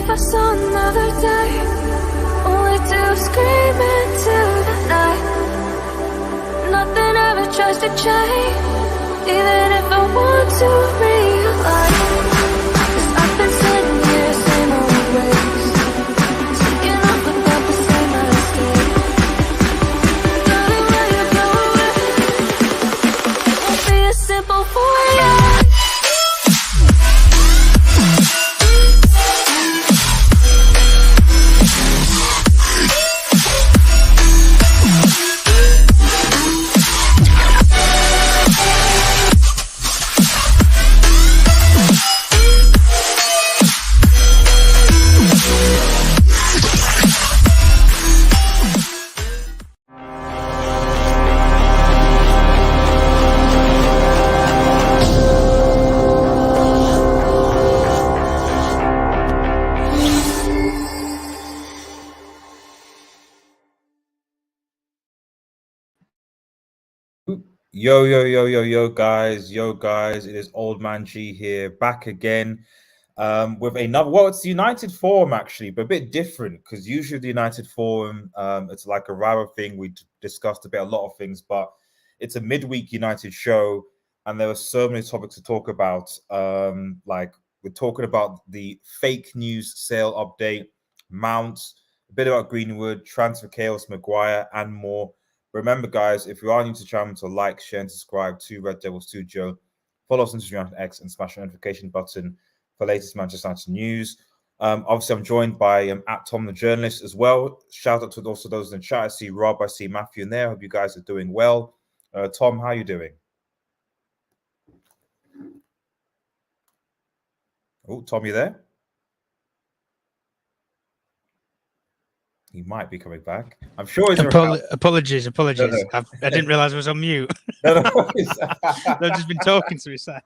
if I saw another day, only to scream into the night. Nothing ever tries to change, even if I want to realize. 'Cause I've been sitting here, same old ways, sticking up about the same mistake. Darling, will you go away? It won't be as simple for you. Yo, guys. It is Old Man G here, back again with another. Well, it's the United Forum, actually, but a bit different because usually the United Forum, it's like a rare thing. We discussed a lot of things, but it's a midweek United show, and there are so many topics to talk about. Like we're talking about the fake news sale update, Mount, a bit about Greenwood, transfer chaos, Maguire, and more. Remember, guys, if you are new to the channel, to like, share, and subscribe to Red Devil Studio. Follow us on Instagram and X and smash the notification button for latest Manchester United news. Obviously, I'm joined by at Tom the Journalist as well. Shout out to also those in the chat. I see Rob, I see Matthew in there. Hope you guys are doing well. Tom, how are you doing? Oh, Tom, you there? He might be coming back. I'm sure he's apologies. No. I didn't realize I was on mute. No, I've just been talking to his side.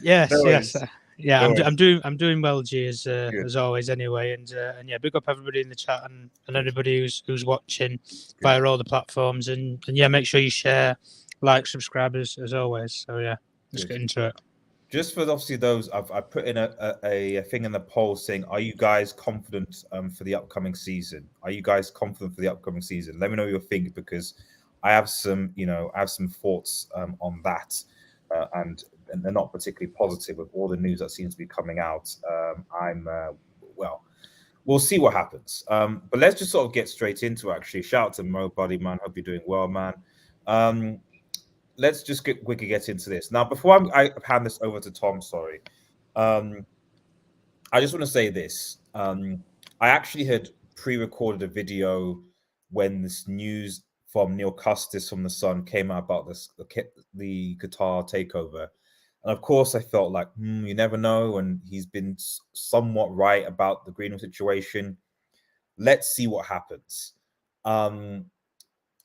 Yes. Yeah, I'm doing well, G, as always anyway. And yeah, big up everybody in the chat and everybody who's watching via all the platforms. And yeah, make sure you share, like, subscribe as always. So yeah, let's get into it. Just for obviously those, I put in a thing in the poll saying, are you guys confident for the upcoming season? Are you guys confident for the upcoming season? Let me know what you think, because I have some, thoughts on that, and they're not particularly positive with all the news that seems to be coming out. Well, we'll see what happens. But let's just sort of get straight into it, actually. Shout out to Mo Buddy, man. Hope you're doing well, man. Let's just quickly get into this. Now, before I hand this over to Tom, I just want to say this. I actually had pre-recorded a video when this news from Neil Custis from The Sun came out about the Qatar takeover. And of course, I felt like, you never know. And he's been somewhat right about the Greenwood situation. Let's see what happens. And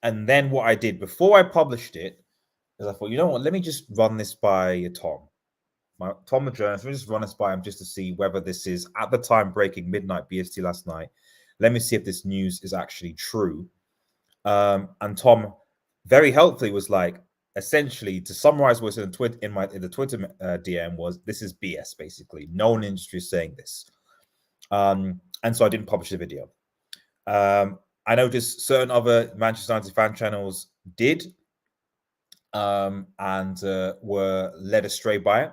then what I did before I published it, I thought, you know what, let me just run this by Tom. Tom the Journalist, let me just run this by him just to see whether this is, at the time, breaking midnight BST last night. Let me see if this news is actually true. And Tom very helpfully was like, essentially, to summarize what's in the Twitter DM was, this is BS, basically. No one in the industry is saying this. And so I didn't publish the video. I noticed certain other Manchester United fan channels did, and were led astray by it.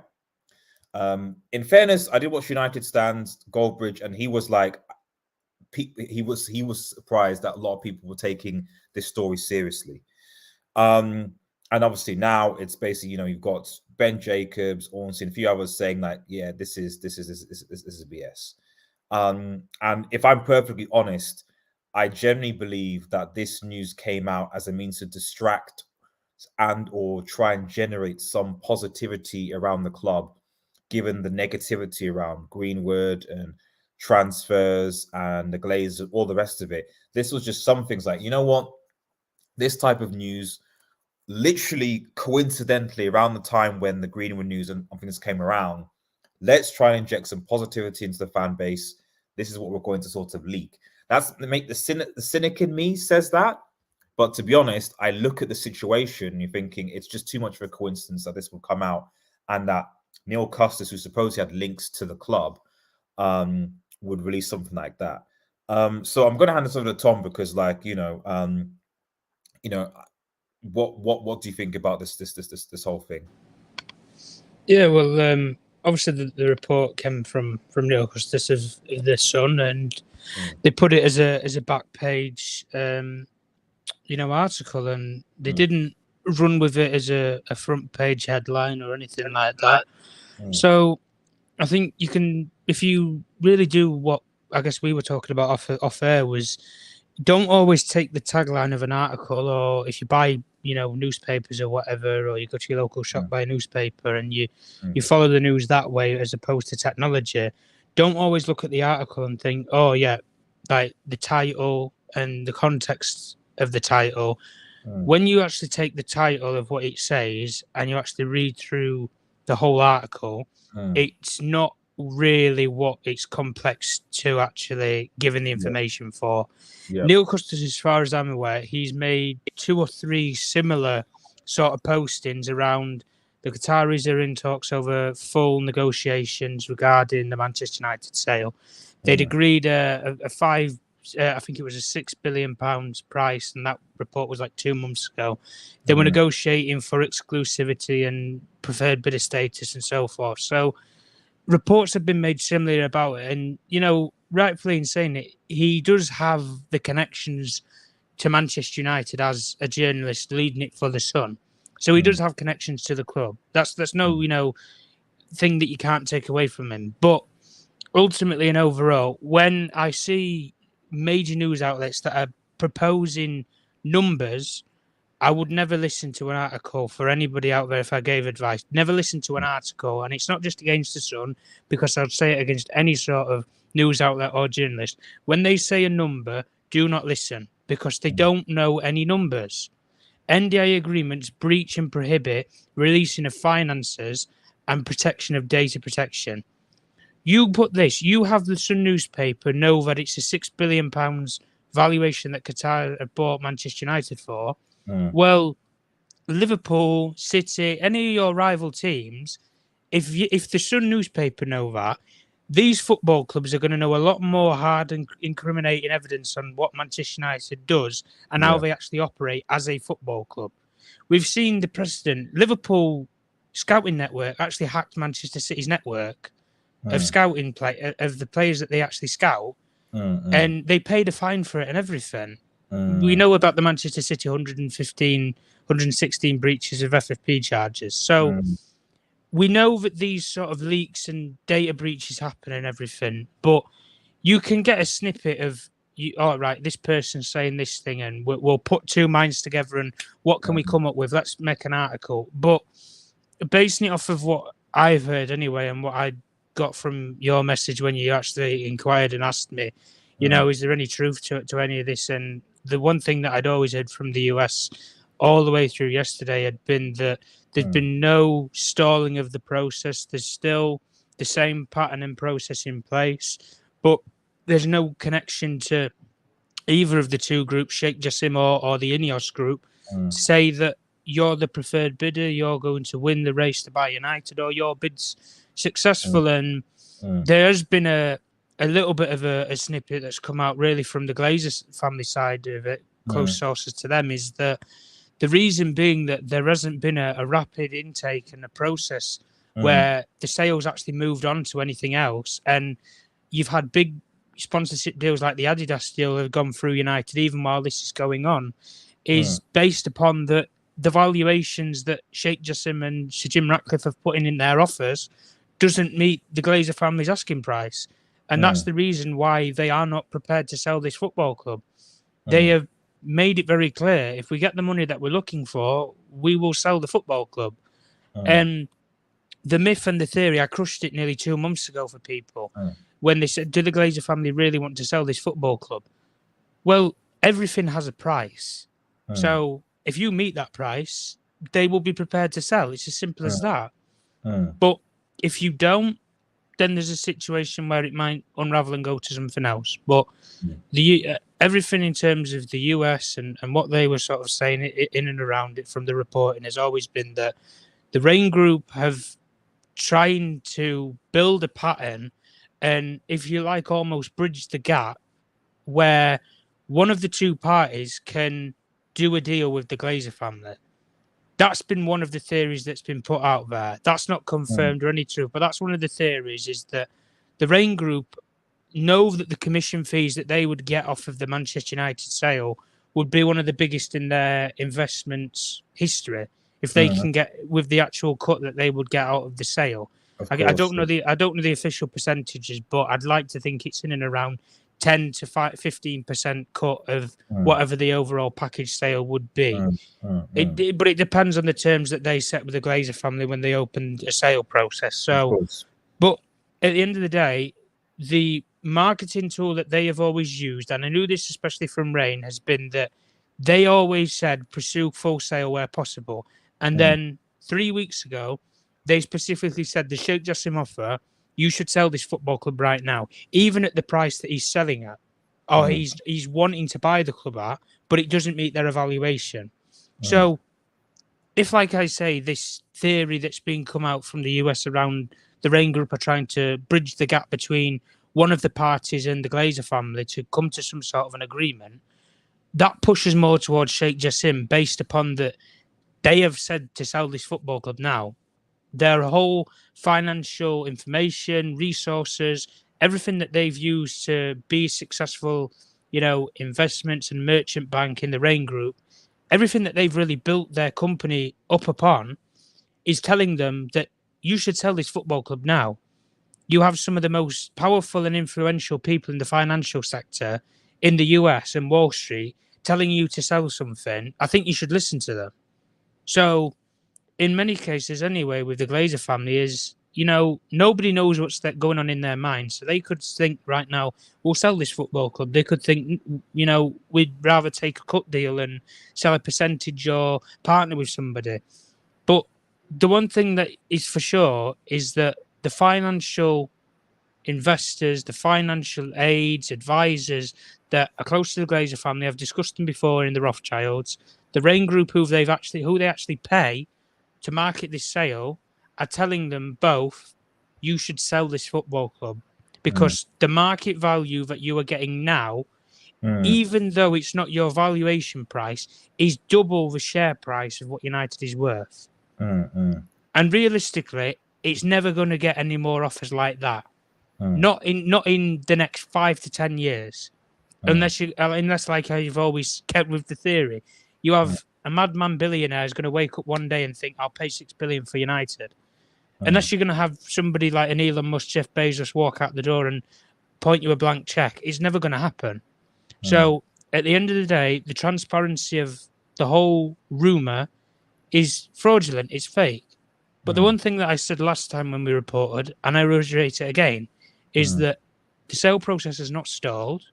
In fairness, I did watch United Stands Goldbridge, and he was like, he was surprised that a lot of people were taking this story seriously. And obviously now it's basically, you've got Ben Jacobs, Ornstein, a few others saying like, yeah, this is BS. And if I'm perfectly honest, I genuinely believe that this news came out as a means to distract and or try and generate some positivity around the club, given the negativity around Greenwood and transfers and the Glazers, all the rest of it. This was just some things like, you know what, this type of news, literally coincidentally around the time when the Greenwood news and things came around, let's try and inject some positivity into the fan base. This is what we're going to sort of leak. That's the cynic in me says that. But to be honest, I look at the situation, you're thinking it's just too much of a coincidence that this will come out, and that Neil Custis, who supposedly had links to the club, would release something like that. So I'm gonna hand this over to Tom because, like, what do you think about this whole thing? Yeah, well, obviously the report came from Neil Custis of the Sun, and they put it as a back page, article, and they didn't run with it as a front page headline or anything like that. So I think you can, if you really do what I guess we were talking about off air, was don't always take the tagline of an article, or if you buy newspapers or whatever, or you go to your local shop, buy a newspaper, and you follow the news that way as opposed to technology. Don't always look at the article and think, oh yeah, like the title and the context of the title. When you actually take the title of what it says and you actually read through the whole article, it's not really what it's complex to actually giving the information for. Neil Custis, as far as I'm aware, he's made 2 or 3 similar sort of postings around the Qataris are in talks over full negotiations regarding the Manchester United sale. They'd agreed a I think it was a £6 billion price, and that report was like 2 months ago. They were negotiating for exclusivity and preferred bidder status and so forth. So reports have been made similar about it, and rightfully in saying it, he does have the connections to Manchester United as a journalist leading it for the Sun. So he does have connections to the club. That's no thing that you can't take away from him. But ultimately and overall, when I see major news outlets that are proposing numbers, I would never listen to an article for anybody out there if I gave advice. Never listen to an article. And it's not just against the Sun, because I'd say it against any sort of news outlet or journalist. When they say a number, do not listen, because they don't know any numbers. NDA agreements breach and prohibit releasing of finances and protection of data protection. You put this, you have the Sun newspaper know that it's a £6 billion valuation that Qatar have bought Manchester United for. Well, Liverpool, City, any of your rival teams, if the Sun newspaper know that, these football clubs are going to know a lot more hard and incriminating evidence on what Manchester United does and how they actually operate as a football club. We've seen the precedent. Liverpool scouting network actually hacked Manchester City's network of scouting of the players that they actually scout, and they paid a fine for it and everything. We know about the Manchester City 116 breaches of FFP charges. So we know that these sort of leaks and data breaches happen and everything, but you can get a snippet of, right, this person's saying this thing, and we'll put 2 minds together, and what can we come up with? Let's make an article. But basing it off of what I've heard anyway, and what I got from your message when you actually inquired and asked me, is there any truth to any of this? And the one thing that I'd always heard from the US all the way through yesterday had been that there's been no stalling of the process. There's still the same pattern and process in place, but there's no connection to either of the 2 groups, Sheikh Jassim or the Ineos group, to say that you're the preferred bidder, you're going to win the race to buy United, or your bid's successful. And there has been a little bit of a snippet that's come out really from the Glazer family side of it, close sources to them, is that the reason being that there hasn't been a rapid intake and a process where the sales actually moved on to anything else. And you've had big sponsorship deals like the Adidas deal that have gone through United, even while this is going on, is based upon the valuations that Sheikh Jassim and Sir Jim Ratcliffe have put in their offers doesn't meet the Glazer family's asking price. And that's the reason why they are not prepared to sell this football club. They have made it very clear, if we get the money that we're looking for, we will sell the football club. And the myth and the theory, I crushed it nearly 2 months ago for people when they said, do the Glazer family really want to sell this football club? Well, everything has a price. So if you meet that price, they will be prepared to sell. It's as simple as that. But if you don't, then there's a situation where it might unravel and go to something else. But everything in terms of the US and what they were sort of saying in and around it from the reporting has always been that the Rain Group have trying to build a pattern and, if you like, almost bridge the gap where one of the two parties can do a deal with the Glazer family. That's been one of the theories that's been put out there. That's not confirmed or any truth, but that's one of the theories, is that the Rain Group know that the commission fees that they would get off of the Manchester United sale would be one of the biggest in their investments history if they can get with the actual cut that they would get out of the sale. I don't know the official percentages, but I'd like to think it's in and around 10 to 15% cut of whatever the overall package sale would be. But it depends on the terms that they set with the Glazer family when they opened a sale process. So, but at the end of the day, the marketing tool that they have always used, and I knew this especially from Rain, has been that they always said pursue full sale where possible. And then 3 weeks ago, they specifically said the Sheikh Jassim offer, you should sell this football club right now, even at the price that he's selling at, or he's wanting to buy the club at, but it doesn't meet their evaluation. So, if, like I say, this theory that's been come out from the US around the Rain Group are trying to bridge the gap between one of the parties and the Glazer family to come to some sort of an agreement, that pushes more towards Sheikh Jassim, based upon that they have said to sell this football club now. Their whole financial information, resources, everything that they've used to be successful, investments and merchant bank in the Rain Group, everything that they've really built their company up upon is telling them that you should sell this football club now. You have some of the most powerful and influential people in the financial sector in the US and Wall Street telling you to sell something. I think you should listen to them. So, in many cases anyway, with the Glazer family is, nobody knows what's going on in their mind. So they could think right now, we'll sell this football club. They could think, we'd rather take a cut deal and sell a percentage or partner with somebody. But the one thing that is for sure is that the financial investors, the financial aides, advisors that are close to the Glazer family, I've discussed them before in the Rothschilds, the Rain Group, who they actually pay to market this sale, are telling them both, you should sell this football club, because the market value that you are getting now, even though it's not your valuation price, is double the share price of what United is worth. And realistically, it's never going to get any more offers like that. Not in the next 5 to 10 years, unless like you've always kept with the theory, you have a madman billionaire is going to wake up one day and think, I'll pay $6 billion for United. Unless you're going to have somebody like an Elon Musk, Jeff Bezos walk out the door and point you a blank check. It's never going to happen. So at the end of the day, the transparency of the whole rumor is fraudulent. It's fake. But the one thing that I said last time when we reported, and I reiterate it again, is that the sale process has not stalled.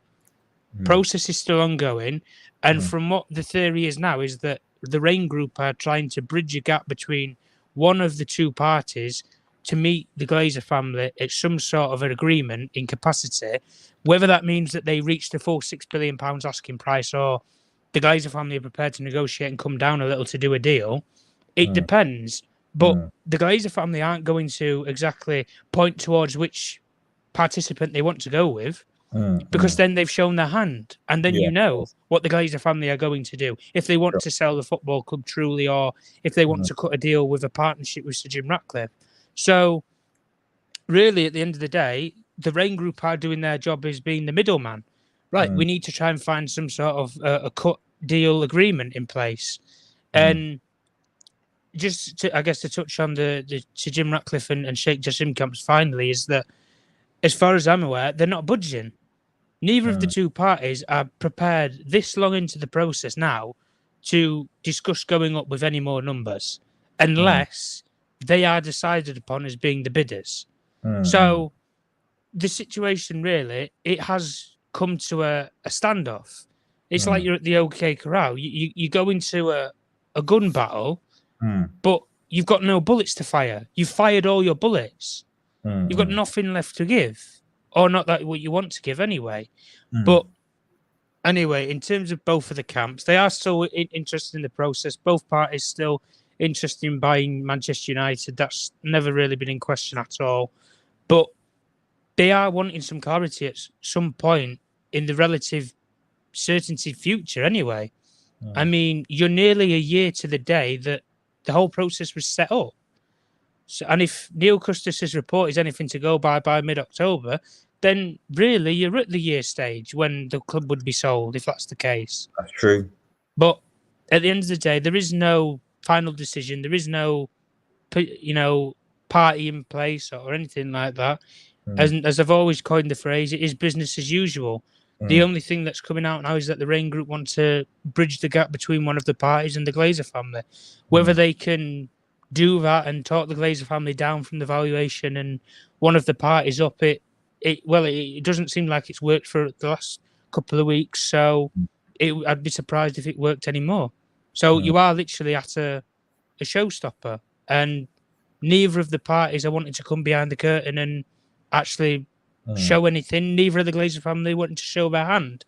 Process is still ongoing. And from what the theory is now, is that the Rain Group are trying to bridge a gap between one of the two parties to meet the Glazer family at some sort of an agreement in capacity, whether that means that they reach the full £6 billion asking price, or the Glazer family are prepared to negotiate and come down a little to do a deal. It depends. But the Glazer family aren't going to exactly point towards which participant they want to go with, because then they've shown their hand, and then what the Glazer family are going to do if they want to sell the football club truly, or if they want to cut a deal with a partnership with Sir Jim Ratcliffe. So really, at the end of the day, the Rain Group are doing their job as being the middleman. Right, we need to try and find some sort of a cut deal agreement in place. And just to touch on the Sir Jim Ratcliffe and Sheikh Jassim camps finally, is that, as far as I'm aware, they're not budging. Neither of the two parties are prepared this long into the process now to discuss going up with any more numbers, unless they are decided upon as being the bidders. So the situation really, it has come to a standoff. It's like you're at the OK Corral. You go into a gun battle, but you've got no bullets to fire. You've fired all your bullets. You've got nothing left to give, or not that what you want to give anyway. But anyway, in terms of both of the camps, they are still interested in the process. Both parties still interested in buying Manchester United. That's never really been in question at all. But they are wanting some clarity at some point in the relative certainty future anyway. I mean, you're nearly a year to the day that the whole process was set up. So, and if Neil Custis's report is anything to go by mid-October, then really you're at the year stage when the club would be sold, if that's the case. That's true. But at the end of the day, there is no final decision. There is no, party in place or anything like that. As I've always coined the phrase, it is business as usual. The only thing that's coming out now is that the Rain Group want to bridge the gap between one of the parties and the Glazer family. Whether they can do that and talk the Glazer family down from the valuation and one of the parties up, it doesn't seem like it's worked for the last couple of weeks. So I'd be surprised if it worked anymore. So you are literally at a showstopper, and neither of the parties are wanting to come behind the curtain and actually show anything. Neither of the Glazer family wanting to show their hand.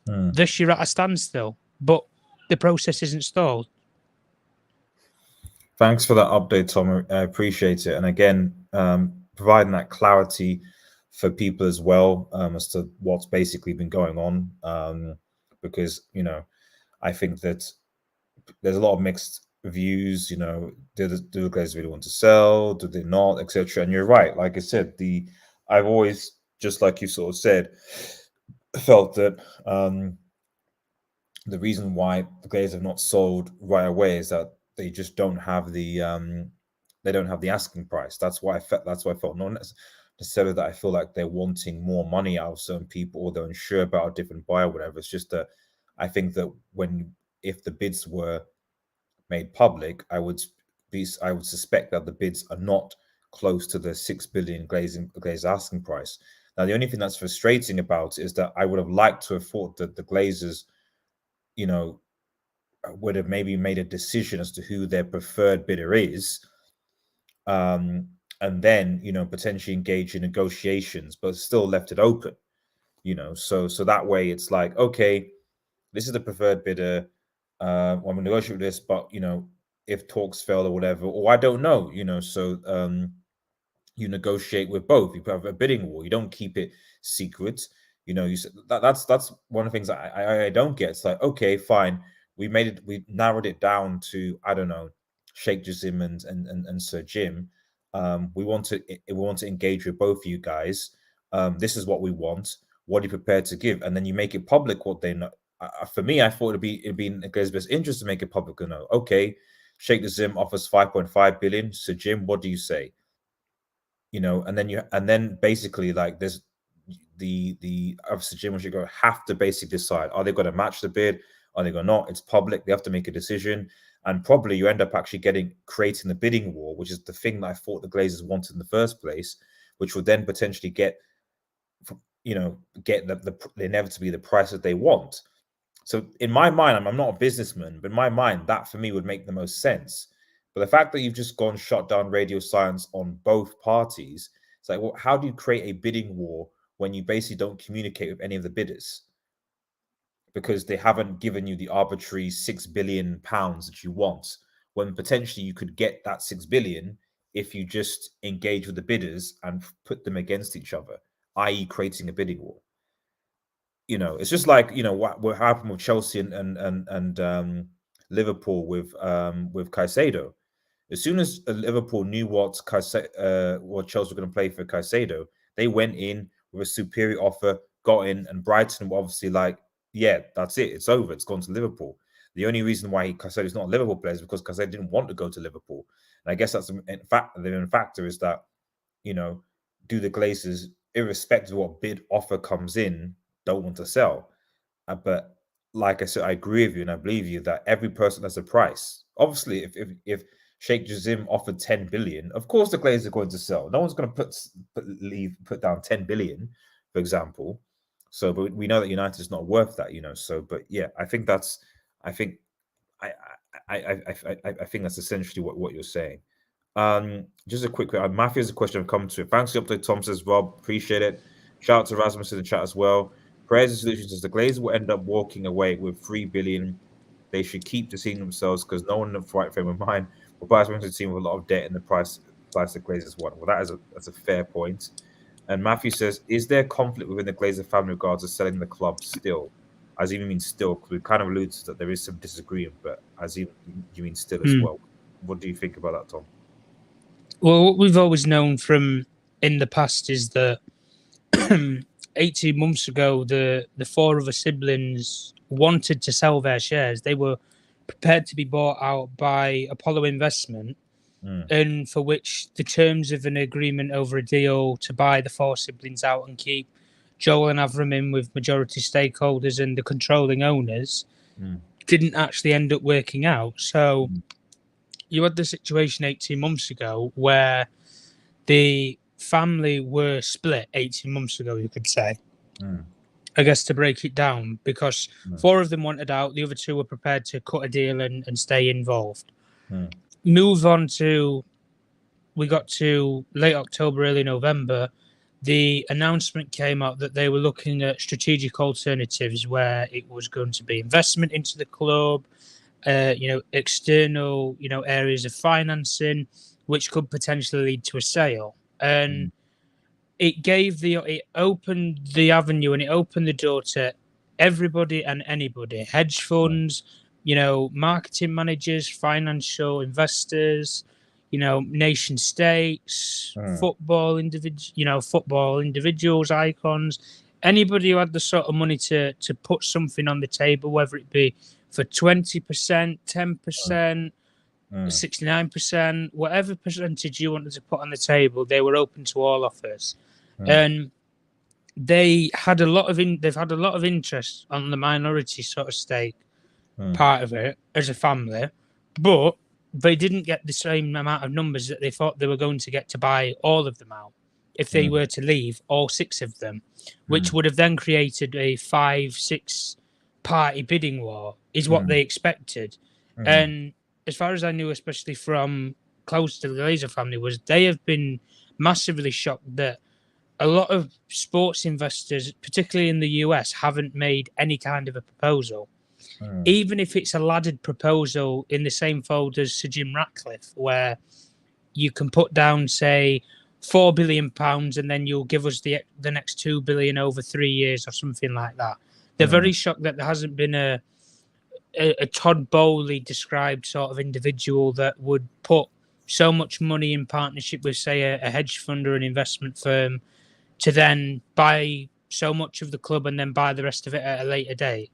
Thus, you're at a standstill, but the process isn't stalled. Thanks for that update, Tom. I appreciate it. And again, providing that clarity for people as well, as to what's basically been going on. Because, I think that there's a lot of mixed views, do the Glazers really want to sell? Do they not, etc.? And you're right. Like I said, I've always, just like you sort of said, felt that the reason why the Glazers have not sold right away is that they just don't have the asking price. That's why I felt not necessarily that I feel like they're wanting more money out of certain people or they're unsure about a different buyer, or whatever. It's just that I think that if the bids were made public, I would suspect that the bids are not close to the 6 billion Glazer asking price. Now, the only thing that's frustrating about it is that I would have liked to have thought that the Glazers, would have maybe made a decision as to who their preferred bidder is, and then potentially engage in negotiations, but still left it open. So that way it's like, okay, this is the preferred bidder. I'm going to negotiate with this, but if talks fail or whatever, or I don't know, so you negotiate with both. You have a bidding war. You don't keep it secret. That's one of the things I don't get. It's like, okay, fine. We narrowed it down to, I don't know, Sheikh Jassim and Sir Jim. We want to engage with both of you guys. This is what we want. What are you prepared to give? And then you make it public what they know. For me, I thought it'd be in the Glazers' best interest to make it public. Okay, Sheikh Jassim offers 5.5 billion. Sir Jim, what do you say? And then basically, like, there's the Sir Jim should have to basically decide, are they going to match the bid? Are they going to not? It's public. They have to make a decision. And probably you end up actually creating the bidding war, which is the thing that I thought the Glazers wanted in the first place, which would then potentially get inevitably the price that they want. So in my mind, I'm not a businessman, but in my mind, that for me would make the most sense. But the fact that you've just shut down radio silence on both parties, it's like, well, how do you create a bidding war when you basically don't communicate with any of the bidders? Because they haven't given you the arbitrary £6 billion that you want, when potentially you could get that 6 billion if you just engage with the bidders and put them against each other, i.e. creating a bidding war. It's just like, what happened with Chelsea and Liverpool with Caicedo. As soon as Liverpool knew what Chelsea were going to play for Caicedo, they went in with a superior offer, got in, and Brighton were obviously like, yeah, that's it. It's over. It's gone to Liverpool. The only reason why Caicedo is not a Liverpool player is because Caicedo didn't want to go to Liverpool. And I guess that's the main factor is that, do the Glazers, irrespective of what bid offer comes in, don't want to sell. But like I said, I agree with you and I believe you that every person has a price. Obviously, if Sheikh Jassim offered 10 billion, of course the Glazers are going to sell. No one's going to put down 10 billion, for example. So, but we know that United is not worth that, So, but yeah, I think that's essentially what you're saying. Just a quick, Matthew has a question I've come to. Thanks for the update, Tom, says Rob. Appreciate it. Shout out to Rasmus in the chat as well. Prayers and solutions says the Glazers will end up walking away with 3 billion. They should keep deceiving themselves because no one in the right frame of mind will buy a team with a lot of debt and the price the Glazers want. Well, that's a fair point. And Matthew says, is there conflict within the Glazer family regards to selling the club still? As you mean still, because we kind of alluded to that there is some disagreement, but as you mean still as well. What do you think about that, Tom? Well, what we've always known from in the past is that 18 months ago, the four other siblings wanted to sell their shares. They were prepared to be bought out by Apollo Investment, and for which the terms of an agreement over a deal to buy the four siblings out and keep Joel and Avram in with majority stakeholders and the controlling owners didn't actually end up working out. So you had the situation 18 months ago where the family were split 18 months ago, you could say. I guess to break it down, because four of them wanted out, the other two were prepared to cut a deal and stay involved. Move on to, we got to late October, early November. The announcement came out that they were looking at strategic alternatives where it was going to be investment into the club, external, areas of financing, which could potentially lead to a sale. And it opened the avenue and it opened the door to everybody and anybody, hedge funds, marketing managers, financial investors, nation states, football individuals, icons, anybody who had the sort of money to put something on the table, whether it be for 20%, 10%, 69%, whatever percentage you wanted to put on the table, they were open to all offers. And they've had a lot of interest on the minority sort of stake part of it as a family, but they didn't get the same amount of numbers that they thought they were going to get to buy all of them out if they were to leave all six of them, which would have then created a 5-6 party bidding war, is what they expected. And as far as I knew, especially from close to the Glazer family, was they have been massively shocked that a lot of sports investors, particularly in the US, haven't made any kind of a proposal. Even if it's a laddered proposal in the same fold as Sir Jim Ratcliffe, where you can put down, say, £4 billion and then you'll give us the next $2 billion over 3 years or something like that. They're very shocked that there hasn't been a Todd Bowley described sort of individual that would put so much money in partnership with, say, a hedge fund or an investment firm to then buy so much of the club and then buy the rest of it at a later date.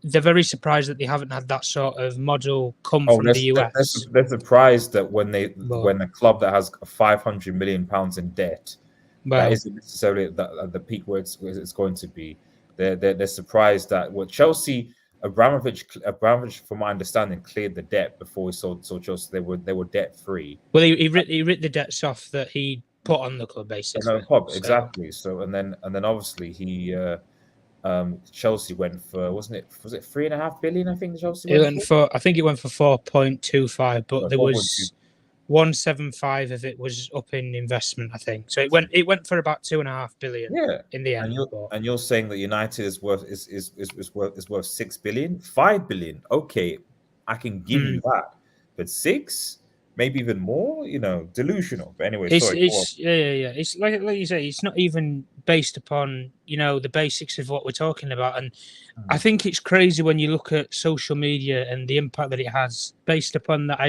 They're very surprised that they haven't had that sort of model come from the US. They're surprised that when a club that has £500 million in debt, that isn't necessarily the peak where it's going to be. They're surprised that Chelsea, Abramovich, from my understanding, cleared the debt before he sold Chelsea. They were debt free. Well, he ripped the debts off that he put on the club, basically. Exactly. So and then obviously he. Chelsea went for, was it 3.5 billion? I think Chelsea went for. I think it went for 4.25, but there was 175 of it was up in investment, I think. So it went for about 2.5 billion. In the end. And you're saying that United is worth 6 billion, 5 billion. Okay, I can give you that, but 6. Maybe even more, delusional. But anyway, it's like you say, it's not even based upon the basics of what we're talking about. And I think it's crazy when you look at social media and the impact that it has. Based upon that,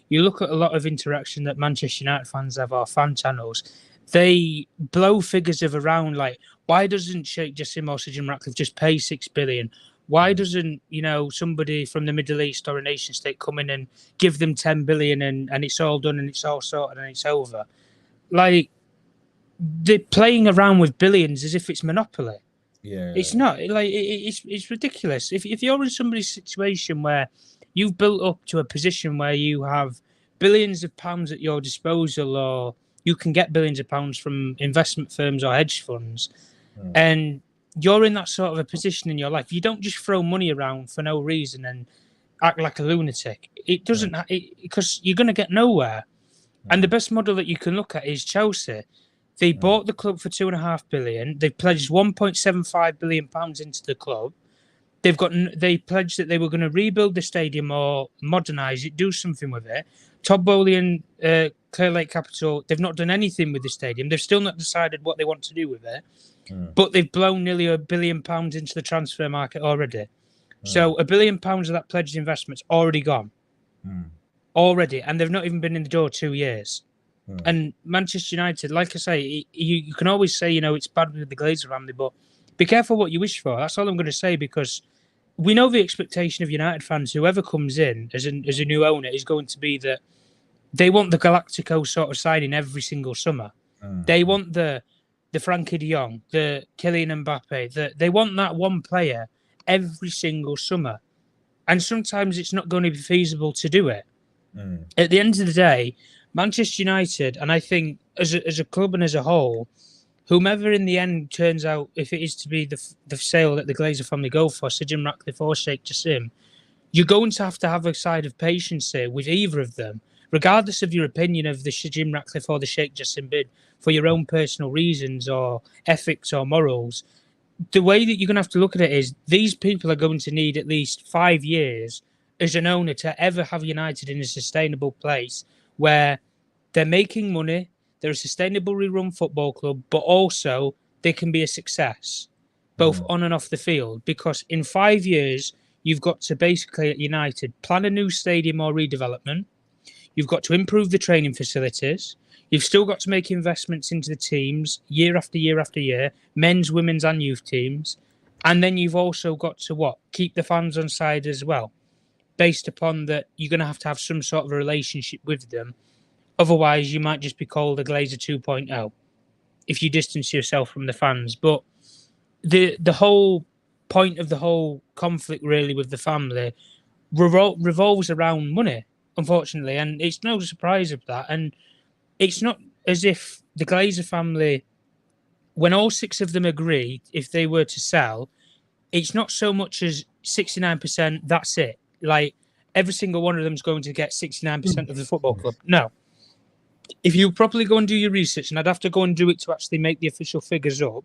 you look at a lot of interaction that Manchester United fans have, our fan channels. They blow figures of around like, why doesn't Sheikh Jassim or Sir Jim Ratcliffe just pay 6 billion? Why doesn't, somebody from the Middle East or a nation state come in and give them 10 billion and it's all done and it's all sorted and it's over? Like, they're playing around with billions as if it's monopoly. It's not. Like, it's ridiculous. If you're in somebody's situation where you've built up to a position where you have billions of pounds at your disposal, or you can get billions of pounds from investment firms or hedge funds, and you're in that sort of a position in your life, you don't just throw money around for no reason and act like a lunatic. It doesn't, because you're going to get nowhere. And the best model that you can look at is Chelsea. They bought the club for 2.5 billion. They pledged 1.75 billion pounds into the club. They pledged that they were going to rebuild the stadium or modernise it, do something with it. Todd Bowley and Clear Lake Capital, they've not done anything with the stadium. They've still not decided what they want to do with it. But they've blown nearly £1 billion into the transfer market already. So £1 billion of that pledged investment's already gone. Already. And they've not even been in the door 2 years. And Manchester United, like I say, you can always say, it's bad with the Glazer family, but be careful what you wish for. That's all I'm going to say, because we know the expectation of United fans, whoever comes in as a new owner, is going to be that they want the Galactico sort of signing every single summer. They want the Frankie de Jong, the Kylian Mbappe. They want that one player every single summer. And sometimes it's not going to be feasible to do it. At the end of the day, Manchester United, and I think as a club and as a whole, whomever in the end turns out, if it is to be the sale that the Glazer family go for, Sir Jim Ratcliffe or Sheikh Jassim, you're going to have a side of patience here with either of them, regardless of your opinion of the Sir Jim Ratcliffe or the Sheikh Jassim bid for your own personal reasons or ethics or morals. The way that you're going to have to look at it is these people are going to need at least 5 years as an owner to ever have United in a sustainable place where they're making money, they're a sustainably run football club, but also they can be a success, both on and off the field. Because in 5 years, you've got to basically, at United, plan a new stadium or redevelopment. You've got to improve the training facilities. You've still got to make investments into the teams year after year after year, men's, women's and youth teams. And then you've also got to, keep the fans on side as well, based upon that you're going to have some sort of a relationship with them. Otherwise, you might just be called a Glazer 2.0 if you distance yourself from the fans. But the whole point of the whole conflict, really, with the family revolves around money, unfortunately. And it's no surprise of that. And it's not as if the Glazer family, when all 6 of them agree, if they were to sell, it's not so much as 69%, that's it. Like, every single one of them is going to get 69% of the football club. No. If you properly go and do your research, and I'd have to go and do it to actually make the official figures up,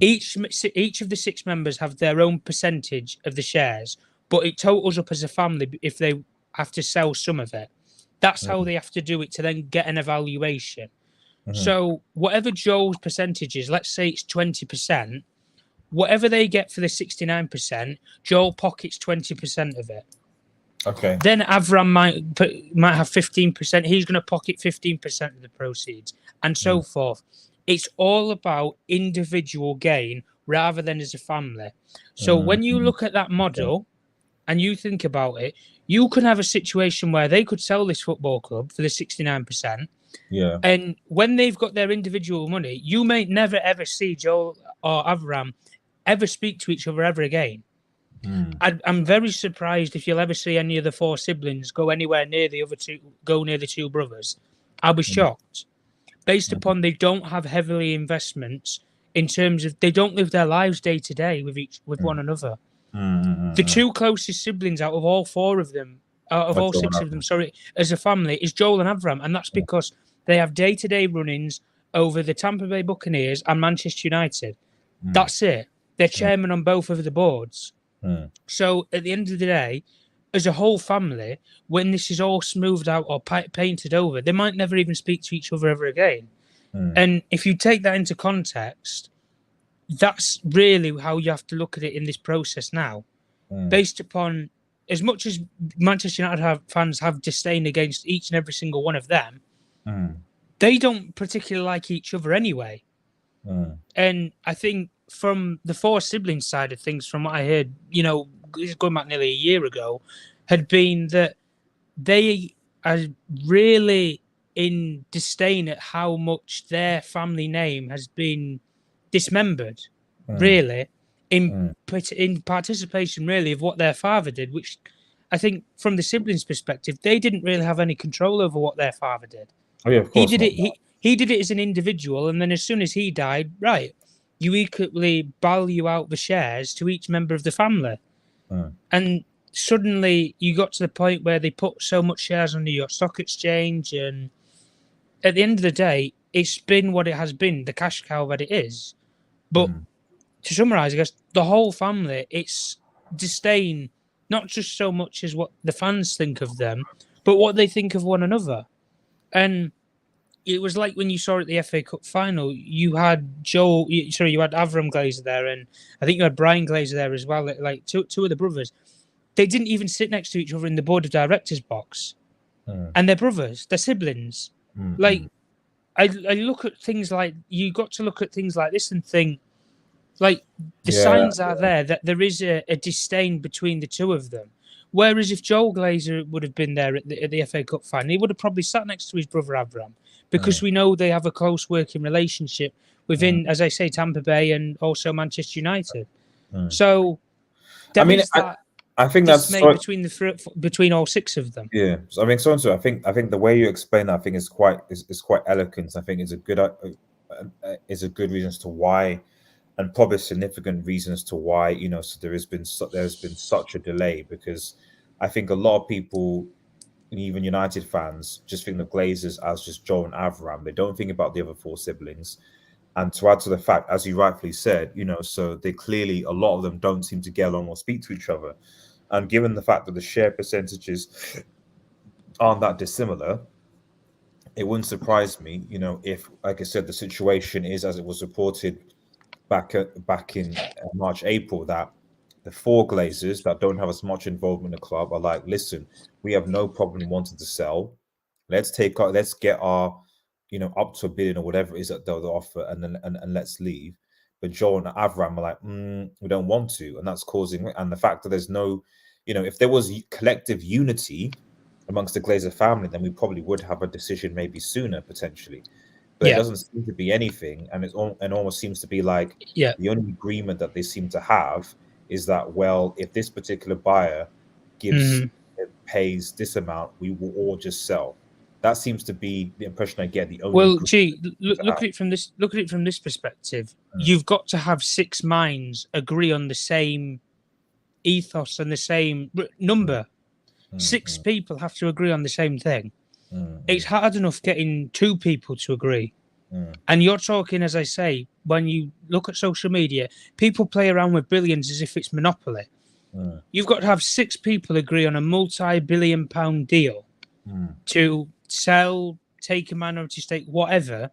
each of the 6 members have their own percentage of the shares, but it totals up as a family if they have to sell some of it. That's how they have to do it to then get an evaluation. So whatever Joel's percentage is, let's say it's 20%, whatever they get for the 69%, Joel pockets 20% of it. Okay. Then Avram might have 15%. He's going to pocket 15% of the proceeds, and so forth. It's all about individual gain rather than as a family. So when you look at that model and you think about it, you can have a situation where they could sell this football club for the 69%. Yeah. And when they've got their individual money, you may never, ever see Joel or Avram ever speak to each other ever again. I'm very surprised if you'll ever see any of the 4 siblings go anywhere near the other 2, go near the 2 brothers. I'll be shocked. Based upon they don't have heavily investments in terms of they don't live their lives day to day with one another. The 2 closest siblings out of all 4 of them, out of all 6 of them, sorry, as a family, is Joel and Avram, and that's because they have day-to-day run-ins over the Tampa Bay Buccaneers and Manchester United. That's it. They're chairman on both of the boards. So at the end of the day, as a whole family, when this is all smoothed out or painted over, they might never even speak to each other ever again. And if you take that into context, that's really how you have to look at it in this process now. Based upon, as much as Manchester United fans have disdain against each and every single one of them, they don't particularly like each other anyway. And I think from the 4 siblings side of things, from what I heard, this is going back nearly a year ago, had been that they are really in disdain at how much their family name has been dismembered, really, in participation, really, of what their father did, which I think from the siblings' perspective, they didn't really have any control over what their father did. Oh, yeah, of course. He did it as an individual, and then as soon as he died, right, you equally value out the shares to each member of the family. And suddenly you got to the point where they put so much shares on the New York Stock Exchange, and at the end of the day, it's been what it has been, the cash cow that it is. But to summarise, I guess, the whole family, it's disdain, not just so much as what the fans think of them, but what they think of one another. And it was like when you saw at the FA Cup final, you had you had Avram Glazer there, and I think you had Brian Glazer there as well. Like two of the brothers, they didn't even sit next to each other in the board of directors box, and they're brothers, they're siblings. Like I look at things like you got to look at things like this and think, like the signs are there that there is a disdain between the two of them. Whereas if Joel Glazer would have been there at the FA Cup final, he would have probably sat next to his brother Avram, because we know they have a close working relationship within, as I say, Tampa Bay and also Manchester United. So I think that's between all six of them. Yeah, so I mean, I think the way you explain that, I think is quite eloquent. I think it's a good reason as to why, and probably significant reasons to why, so there's been such a delay, because I think a lot of people, even United fans, just think the Glazers as just Joe and Avram. They don't think about the other four siblings. And to add to the fact, as you rightfully said, so they clearly, a lot of them don't seem to get along or speak to each other. And given the fact that the share percentages aren't that dissimilar, it wouldn't surprise me, if, like I said, the situation is as it was reported back in March, April, that the four Glazers that don't have as much involvement in the club are like, listen, we have no problem wanting to sell. Let's get our, up to $1 billion or whatever it is that they'll offer, and let's leave. But Joel and Avram are like, we don't want to, and that's causing. And the fact that there's no, if there was collective unity amongst the Glazer family, then we probably would have a decision maybe sooner potentially. But it doesn't seem to be anything, and it almost seems to be like the only agreement that they seem to have is that, well, if this particular buyer pays this amount, we will all just sell. That seems to be the impression I get. The only look at it from this perspective. You've got to have six minds agree on the same ethos and the same number. Six people have to agree on the same thing. It's hard enough getting two people to agree. And you're talking, as I say, when you look at social media, people play around with billions as if it's Monopoly. You've got to have six people agree on a multi-billion-pound deal to sell, take a minority stake, whatever.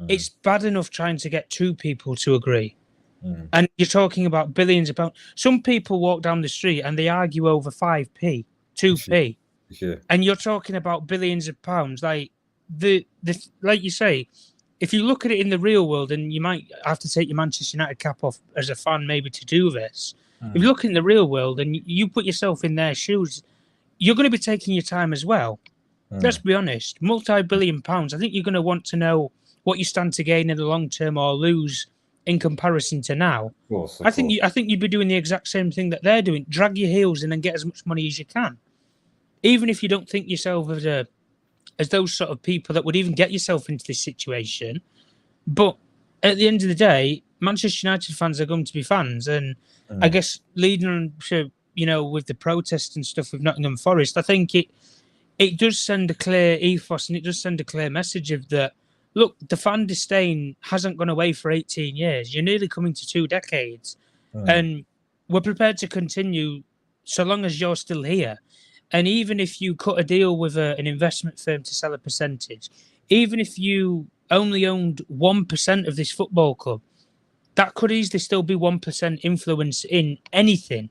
It's bad enough trying to get two people to agree. And you're talking about billions of pounds. Some people walk down the street and they argue over 5p, 2p. And you're talking about billions of pounds. Like like you say, if you look at it in the real world, and you might have to take your Manchester United cap off as a fan maybe to do this. If you look in the real world and you put yourself in their shoes, you're going to be taking your time as well. Let's be honest. Multi-billion pounds. I think you're going to want to know what you stand to gain in the long term or lose in comparison to now. Of course. I think you'd be doing the exact same thing that they're doing. Drag your heels in and get as much money as you can. Even if you don't think yourself as those sort of people that would even get yourself into this situation. But at the end of the day, Manchester United fans are going to be fans. And I guess leading to, with the protests and stuff with Nottingham Forest, I think it does send a clear ethos, and it does send a clear message of that. Look, the fan disdain hasn't gone away for 18 years. You're nearly coming to 2 decades. And we're prepared to continue so long as you're still here. And even if you cut a deal with an investment firm to sell a percentage, even if you only owned 1% of this football club, that could easily still be 1% influence in anything.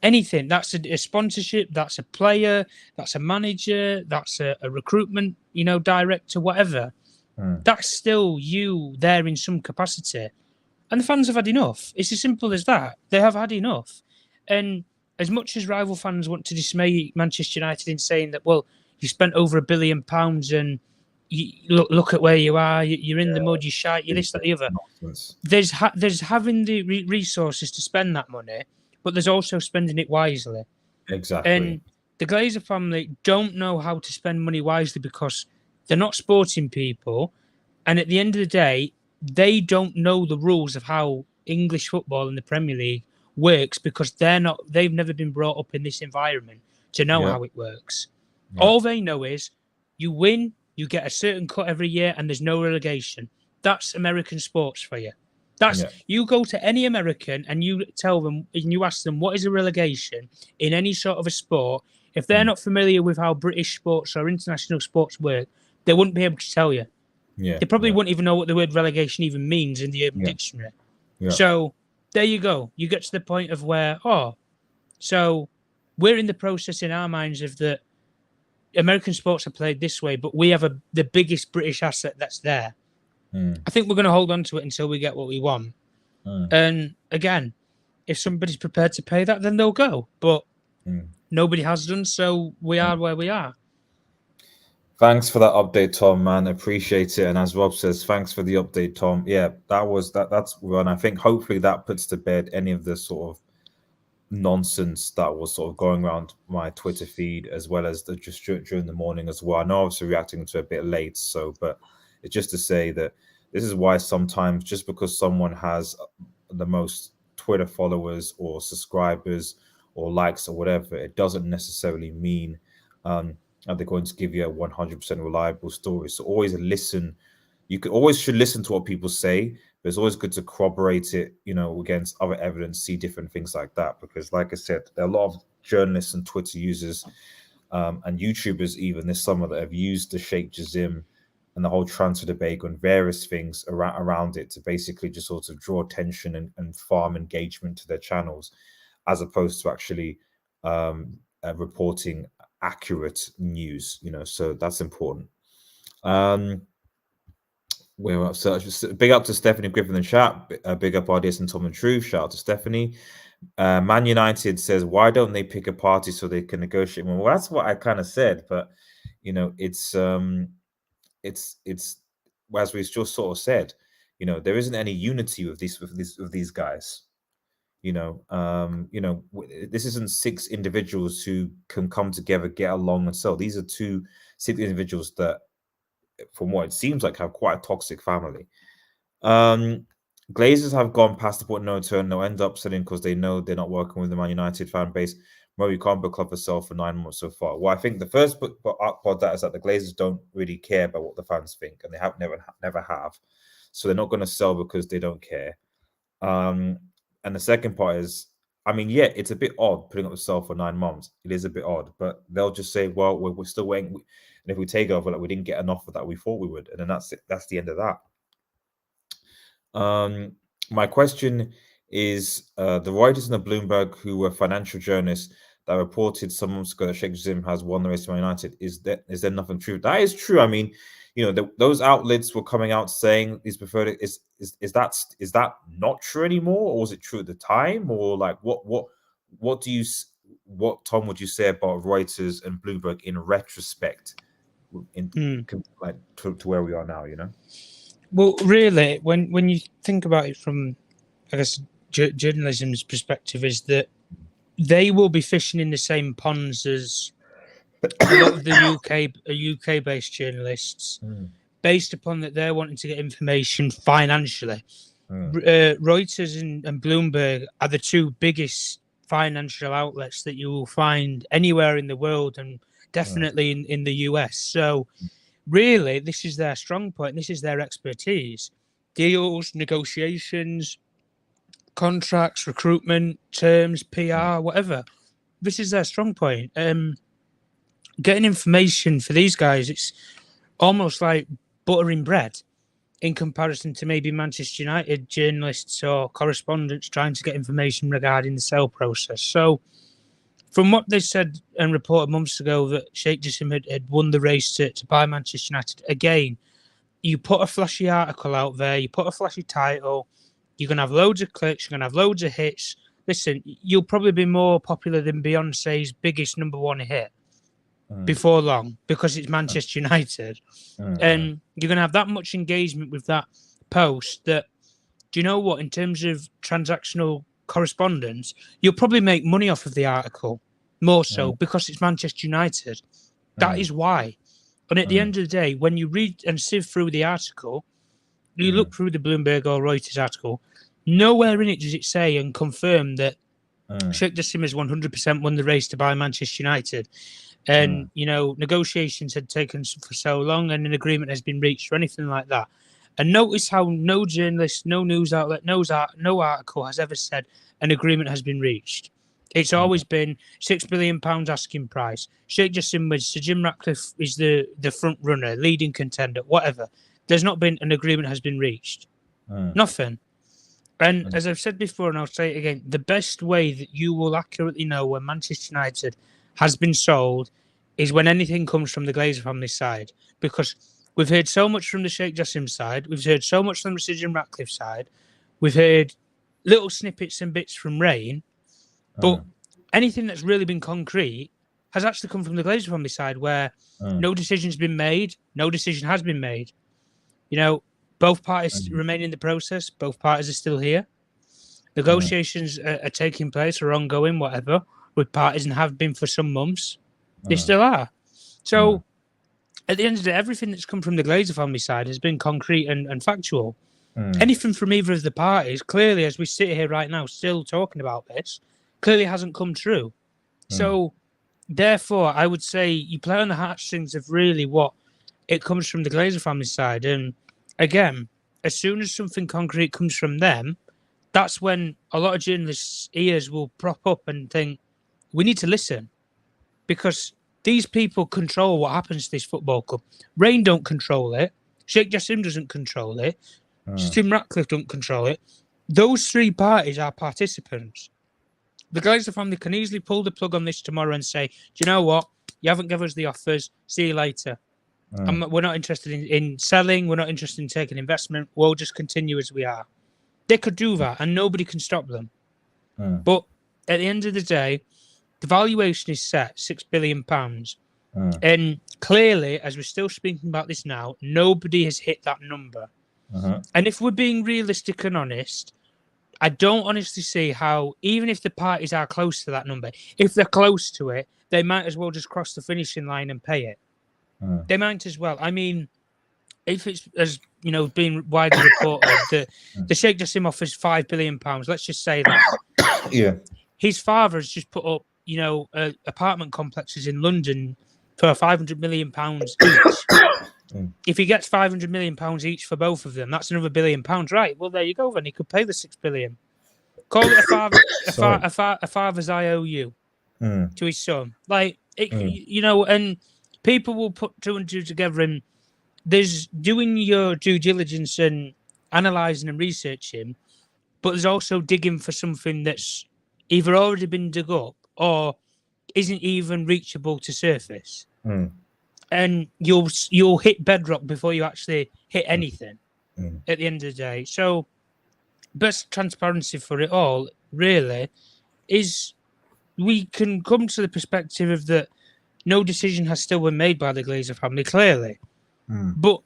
Anything. That's a sponsorship, that's a player, that's a manager, that's a recruitment, director, whatever. That's still you there in some capacity. And the fans have had enough. It's as simple as that. They have had enough. And as much as rival fans want to dismay Manchester United in saying that, well, you spent over £1 billion and you look at where you are, you're in the mud, you shite, you this, that, the other. There's having the resources to spend that money, but there's also spending it wisely. Exactly. And the Glazer family don't know how to spend money wisely because they're not sporting people. And at the end of the day, they don't know the rules of how English football in the Premier League works because they've never been brought up in this environment to know how it works. All they know is you win, you get a certain cut every year, and there's no relegation. That's American sports for you. You go to any American and you tell them and you ask them what is a relegation in any sort of a sport. If they're not familiar with how British sports or international sports work, they wouldn't be able to tell you. Yeah. They probably yeah, wouldn't even know what the word relegation even means in the Urban yeah, Dictionary. yeah. So there you go. You get to the point of where, so we're in the process in our minds of that American sports are played this way, but we have the biggest British asset that's there. I think we're going to hold on to it until we get what we want. And again, if somebody's prepared to pay that, then they'll go. But nobody has done, so we are where we are. Thanks for that update, Tom, man. Appreciate it. And as Rob says, thanks for the update, Tom. Yeah, that's one. I think hopefully that puts to bed any of the sort of nonsense that was sort of going around my Twitter feed, as well as just during the morning as well. I know obviously reacting to it a bit late, but it's just to say that this is why sometimes just because someone has the most Twitter followers or subscribers or likes or whatever, it doesn't necessarily mean are they going to give you a 100% reliable story. So always listen. You should listen to what people say, but it's always good to corroborate it, against other evidence, see different things like that. Because like I said, there are a lot of journalists and Twitter users and YouTubers even this summer that have used the Sheikh Jassim and the whole transfer debate and various things around it to basically just sort of draw attention and farm engagement to their channels, as opposed to actually reporting accurate news, so that's important. We're up. So big up to Stephanie Griffin in the chat. Big up RDS and Tom and Truth. Shout out to Stephanie. Man United says, why don't they pick a party so they can negotiate more? Well, that's what I kind of said, but it's as we just sort of said, there isn't any unity with these guys. This isn't 6 individuals who can come together, get along, and sell. These are 6 individuals that, from what it seems like, have quite a toxic family. Glazers have gone past the point of no turn. They'll end up selling because they know they're not working with the Man United fan base. Well, you can't book club for sale for 9 months so far. Well, I think the first part of that is that the Glazers don't really care about what the fans think, and they have never have. So they're not going to sell because they don't care. And the second part is, I mean, yeah, it's a bit odd putting up the sale for 9 months. It is a bit odd, but they'll just say, well, we're still waiting. And if we take over, we didn't get an offer that we thought we would. And then that's it. That's the end of that. My question is, the Reuters and the Bloomberg, who were financial journalists that reported some months ago that Sheikh Jassim has won the race to Man United, is there nothing true? That is true. I mean, those outlets were coming out saying he's preferred. Is that not true anymore, or was it true at the time, or like what Tom would you say about Reuters and Bloomberg in retrospect, to where we are now? Well, really, when you think about it from, I guess, journalism's perspective, is that they will be fishing in the same ponds as a lot of the UK-based journalists, based upon that they're wanting to get information financially. Reuters and Bloomberg are the 2 biggest financial outlets that you will find anywhere in the world, and definitely in the US. So really, this is their strong point. This is their expertise. Deals, negotiations, contracts, recruitment, terms, PR, whatever. This is their strong point. Getting information for these guys, it's almost like buttering bread in comparison to maybe Manchester United journalists or correspondents trying to get information regarding the sale process. So from what they said and reported months ago that Sheikh Jassim had won the race to buy Manchester United, again, you put a flashy article out there, you put a flashy title, you're going to have loads of clicks, you're going to have loads of hits. Listen, you'll probably be more popular than Beyonce's biggest #1 hit before long, because it's Manchester United. And you're going to have that much engagement with that post that, do you know what, in terms of transactional correspondence, you'll probably make money off of the article more so because it's Manchester United. That is why. And at the end of the day, when you read and sift through the article, you look through the Bloomberg or Reuters article, nowhere in it does it say and confirm that Sheikh Jassim has 100% won the race to buy Manchester United. And, negotiations had taken for so long and an agreement has been reached or anything like that. And notice how no journalist, no news outlet, no article has ever said an agreement has been reached. It's always been £6 billion asking price. Sheikh Jassim with Sir Jim Ratcliffe is the front runner, leading contender, whatever. There's not been an agreement has been reached. Nothing. And as I've said before, and I'll say it again, the best way that you will accurately know when Manchester United has been sold is when anything comes from the Glazer family side. Because we've heard so much from the Sheikh Jassim side. We've heard so much from the Sir Jim Ratcliffe side. We've heard little snippets and bits from Rain. But anything that's really been concrete has actually come from the Glazer family side, where no decision's been made, no decision has been made. Both parties remain in the process. Both parties are still here. Negotiations are taking place or ongoing, whatever, with parties and have been for some months. They still are. So at the end of the day, everything that's come from the Glazer family side has been concrete and factual. Anything from either of the parties, clearly, as we sit here right now, still talking about this, clearly hasn't come true. So, therefore, I would say you play on the heartstrings of really what it comes from the Glazer family side. And again, as soon as something concrete comes from them, that's when a lot of journalists' ears will prop up and think, we need to listen. Because these people control what happens to this football club. Rain don't control it. Sheikh Jassim doesn't control it. Tim Ratcliffe don't control it. Those three parties are participants. The Glazer family can easily pull the plug on this tomorrow and say, do you know what? You haven't given us the offers. See you later. We're not interested in selling. We're not interested in taking investment. We'll just continue as we are. They could do that, and nobody can stop them. But at the end of the day, the valuation is set £6 billion. And clearly, as we're still speaking about this now, nobody has hit that number. And if we're being realistic and honest, I don't honestly see how, even if the parties are close to that number, if they're close to it, they might as well just cross the finishing line and pay it. They might as well. I mean, if it's, as being widely reported, the Sheikh Jassim offers £5 billion, let's just say that. His father has just put up, apartment complexes in London for £500 million each. If he gets £500 million each for both of them, that's another £1 billion, right? Well, there you go. Then he could pay the £6 billion. Call it a father's IOU to his son, and people will put two and two together. And there's doing your due diligence and analysing and researching, but there's also digging for something that's either already been dug up or isn't even reachable to surface. And you'll hit bedrock before you actually hit anything at the end of the day. So best transparency for it all, really, is we can come to the perspective of that no decision has still been made by the Glazer family, clearly. But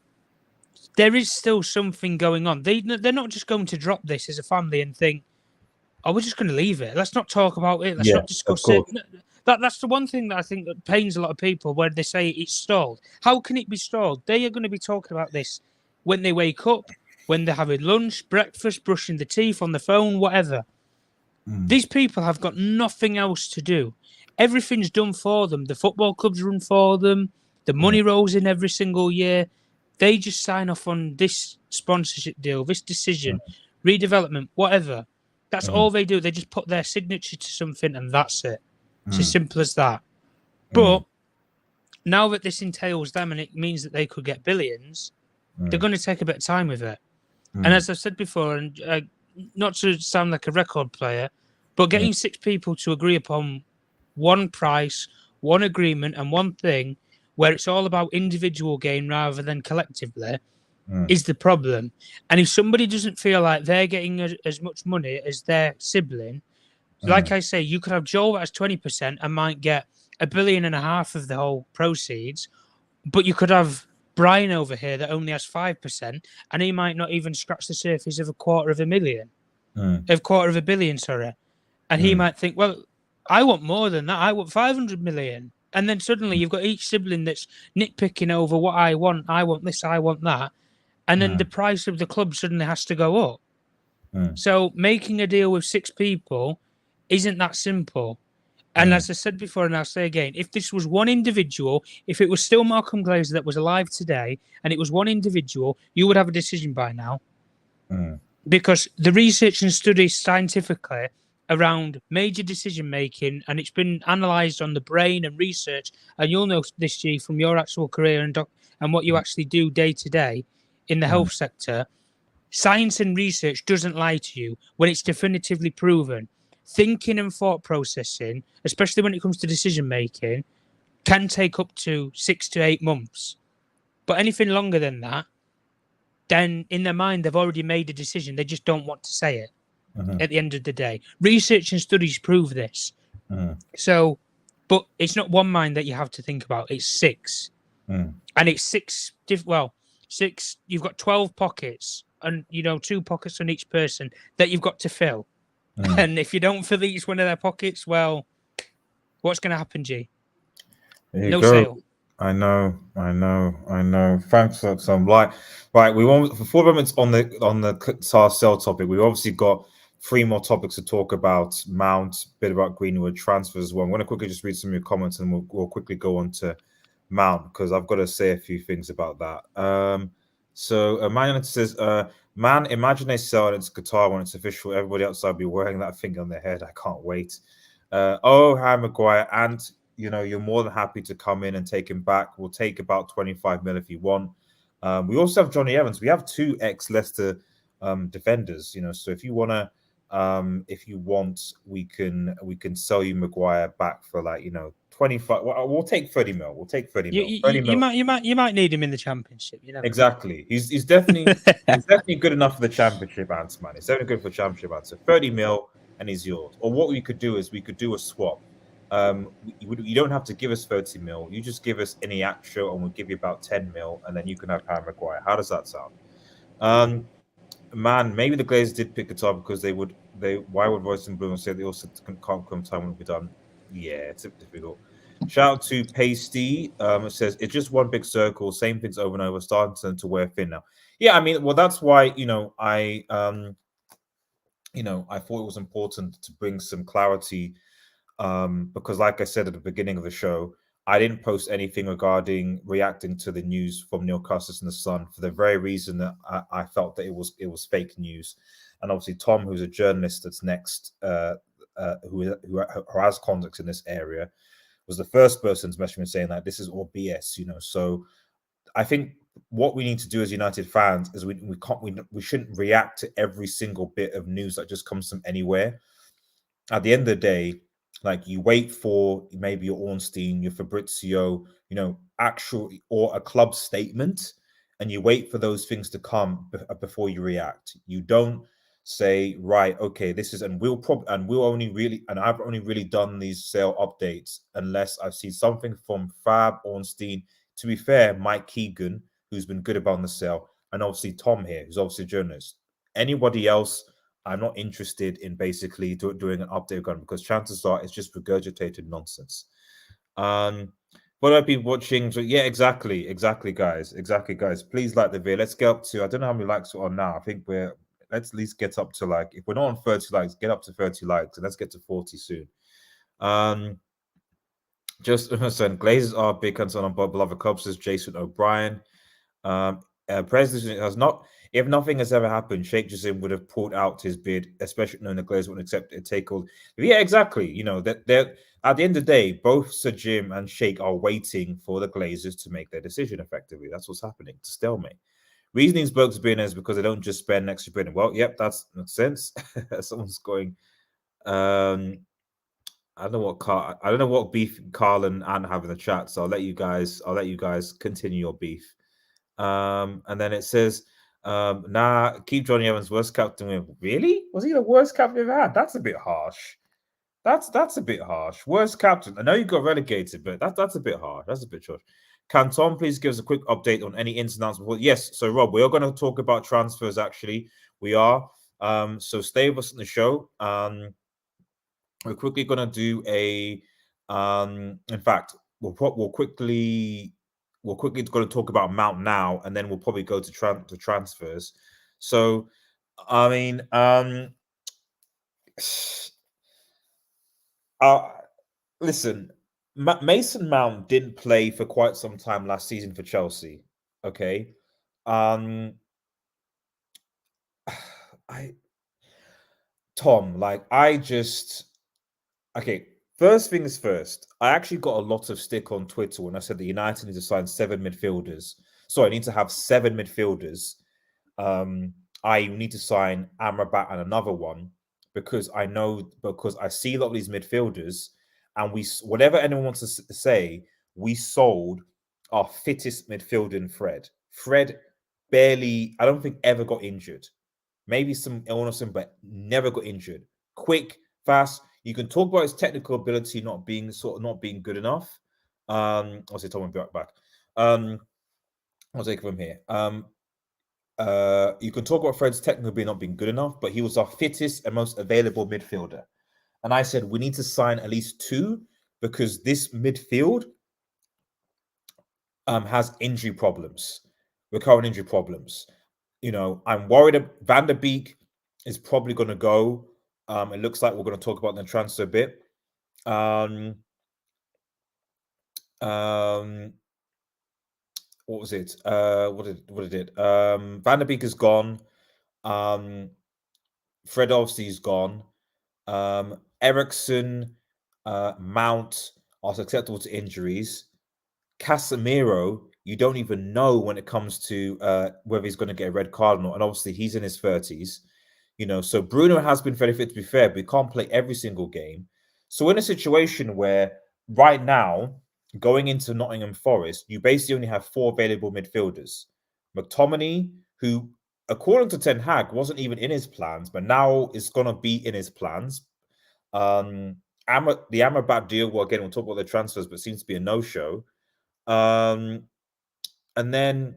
there is still something going on. They're not just going to drop this as a family and think, we're just going to leave it. Let's not talk about it. Let's not discuss it. That's the one thing that I think that pains a lot of people when they say it's stalled. How can it be stalled? They are going to be talking about this when they wake up, when they're having lunch, breakfast, brushing the teeth, on the phone, whatever. These people have got nothing else to do. Everything's done for them. The football clubs run for them. The money rolls in every single year. They just sign off on this sponsorship deal, this decision, redevelopment, whatever. That's all they do. They just put their signature to something and that's it. It's as simple as that. But now that this entails them and it means that they could get billions, they're going to take a bit of time with it. And as I've said before, and not to sound like a record player, but getting 6 people to agree upon one price, one agreement and one thing where it's all about individual gain rather than collectively is the problem. And if somebody doesn't feel like they're getting as much money as their sibling, like I say, you could have Joel that has 20% and might get $1.5 billion of the whole proceeds, but you could have Brian over here that only has 5%, and he might not even scratch the surface of $250,000, $250 million, sorry. And he might think, well, I want more than that. I want 500 million. And then suddenly you've got each sibling that's nitpicking over what I want. I want this, I want that. And then the price of the club suddenly has to go up. So making a deal with 6 people isn't that simple. And as I said before, and I'll say again, if this was one individual, if it was still Malcolm Glazer that was alive today, and it was one individual, you would have a decision by now. Because the research and studies scientifically around major decision making, and it's been analysed on the brain and research. And you'll know this, G, from your actual career and what you actually do day to day in the health sector. Science and research doesn't lie to you when it's definitively proven. Thinking and thought processing, especially when it comes to decision making, can take up to 6 to 8 months. But anything longer than that, then in their mind, they've already made a decision. They just don't want to say it at the end of the day. Research and studies prove this. So, but it's not one mind that you have to think about. It's 6. And it's 6, six, you've got 12 pockets and, 2 pockets on each person that you've got to fill. And if you don't fill each one of their pockets, well, what's going to happen, G? No sale. I know. Thanks for some right. We want for 4 moments on the QATAR sale topic. We've obviously got 3 more topics to talk about: Mount, a bit about Greenwood, transfers as well. I'm going to quickly just read some of your comments, and we'll quickly go on to Mount because I've got to say a few things about that. So Man United says, "Man, imagine they sell and it's Qatar when it's official. Everybody outside will be wearing that thing on their head. I can't wait." Harry Maguire, and you're more than happy to come in and take him back. We'll take about 25 mil if you want. We also have Johnny Evans. We have 2 ex-Leicester defenders. So if you want, we can sell you Maguire back for 25. We'll take 30 mil. We'll take 30 mil. You might need him in the Championship. Exactly. He's definitely good enough for the Championship, Ants, man. He's definitely good for Championship, Ants. So 30 mil and he's yours. Or what we could do is we could do a swap. You don't have to give us 30 mil. You just give us any actual, and we'll give you about 10 mil, and then you can have Harry Maguire. How does that sound? Man, maybe the Glazers did pick it up because why would Royce and Bloom say they also can't come time when we're done? Yeah, it's difficult. Shout out to Pasty. It says it's just one big circle, same things over and over, starting to wear thin now. Yeah, I mean, well, that's why I thought it was important to bring some clarity. Because like I said at the beginning of the show, I didn't post anything regarding reacting to the news from Neil Custis and the Sun for the very reason that I felt that it was fake news. And obviously Tom, who's a journalist that's next, who has contacts in this area, was the first person to message me saying that this is all BS, So I think what we need to do as United fans is we shouldn't react to every single bit of news that just comes from anywhere. At the end of the day, you wait for maybe your Ornstein, your Fabrizio, actual or a club statement, and you wait for those things to come before you react. You don't say, right, okay, this is, and I've only really done these sale updates unless I've seen something from Fab, Ornstein. To be fair, Mike Keegan, who's been good about the sale, and obviously Tom here, who's obviously a journalist. Anybody else, I'm not interested in basically doing an update on, because chances are it's just regurgitated nonsense. What I've been watching, so yeah, exactly, guys. Please like the video. Let's get up to, I don't know how many likes we're on now. I think let's at least get up to if we're not on 30 likes, get up to 30 likes, and let's get to 40 soon. Just saying, Glazers are big concern on beloved Cubs, says Jason O'Brien. President has not. If nothing has ever happened, Sheikh Jassim would have pulled out his bid, especially knowing the Glazers wouldn't accept a takeover. Yeah, exactly. That they're at the end of the day, both Sir Jim and Sheikh are waiting for the Glazers to make their decision. Effectively, that's what's happening. To stalemate. Reasonings Berg's being is because they don't just spend extra bid. Well, yep, that makes sense. Someone's going. I don't know what beef Carl and Anne have in the chat, so I'll let you guys continue your beef. And then it says, keep Johnny Evans worst captain. Really? Was he the worst captain we've ever had? That's a bit harsh. That's a bit harsh. Worst captain. I know you got relegated, but that's a bit harsh. That's a bit harsh. Can Tom please give us a quick update on any ins and outs? Yes. So Rob, we are going to talk about transfers. Actually, we are. So stay with us in the show. We're quickly going to do a. In fact, we'll quickly going to talk about Mount now, and then we'll probably go to transfers. So, I mean, listen, Mason Mount didn't play for quite some time last season for Chelsea. Okay, Tom, like okay. First things first, I actually got a lot of stick on Twitter when I said that United need to sign 7 midfielders. So I need to have 7 midfielders. Um, I need to sign Amrabat and another one because I see a lot of these midfielders, and whatever anyone wants to say, we sold our fittest midfielder in Fred. Fred barely, I don't think ever got injured. Maybe some illness, but never got injured. Quick, fast. You can talk about his technical ability not being good enough. I'll say Tom will be right back. I'll take him here. You can talk about Fred's technical ability not being good enough, but he was our fittest and most available midfielder. And I said we need to sign at least 2 because this midfield has injury problems, recurrent injury problems. I'm worried that Van der Beek is probably going to go. It looks like we're going to talk about the transfer a bit. What was it? What did it? Van der Beek is gone. Fred obviously is gone. Ericsson, Mount are susceptible to injuries. Casemiro, you don't even know when it comes to whether he's going to get a red card or not. And obviously, he's in his 30s. So Bruno has been very fit, to be fair, but he can't play every single game. So in a situation where right now, going into Nottingham Forest, you basically only have 4 available midfielders. McTominay, who, according to Ten Hag, wasn't even in his plans, but now is going to be in his plans. The Amrabat deal, well, again, we'll talk about the transfers, but seems to be a no-show. And then,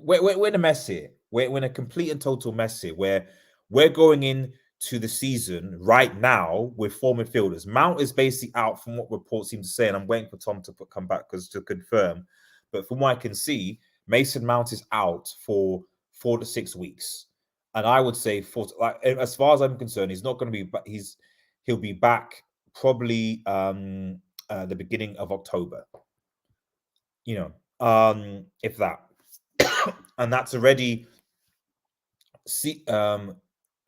we're in a mess here. We're in a complete and total mess here where we're going in to the season right now with 4 midfielders. Mount is basically out from what reports seem to say, and I'm waiting for Tom to come back to confirm. But from what I can see, Mason Mount is out for 4 to 6 weeks, and I would say as far as I'm concerned, he's not going to be. He'll be back probably the beginning of October. If that, and that's already.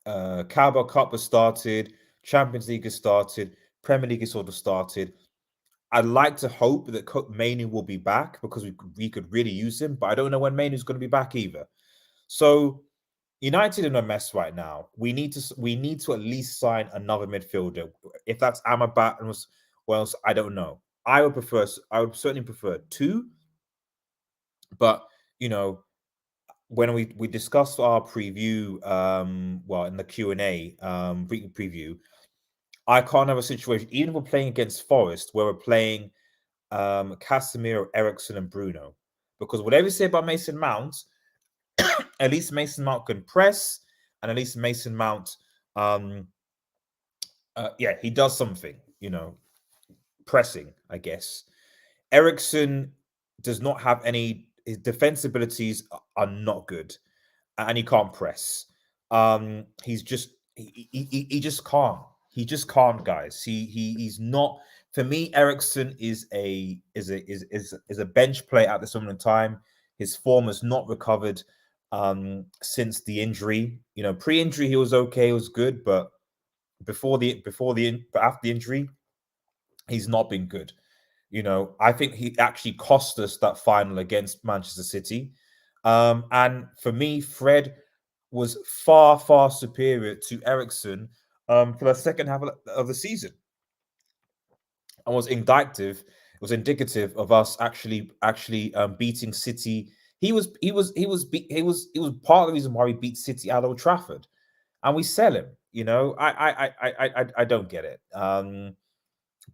Carabao Cup has started, Champions League has started, Premier League has sort of started. I'd like to hope that Mainu will be back because we could really use him, but I don't know when Mainu's going to be back either. So United in a mess right now. We need to at least sign another midfielder. If that's Amrabat and what else, I don't know. I would certainly prefer 2, but when we discussed our preview, in the Q&A preview, I can't have a situation, even if we're playing against Forest, where we're playing Casemiro, Ericsson, and Bruno. Because whatever you say about Mason Mount, at least Mason Mount can press, and at least Mason Mount, he does something, pressing, I guess. Ericsson does not have any. His defense abilities are not good, and he can't press. He's just he just can't. He just can't, guys. He's not. For me, Ericsson is a bench player at this moment in time. His form has not recovered since the injury. Pre-injury he was okay, he was good, but after the injury, he's not been good. I think he actually cost us that final against Manchester City. And for me, Fred was far, far superior to Ericsson for the second half of the season, and was indicative of us actually beating City. He was part of the reason why we beat City at Old Trafford, and we sell him. I don't get it.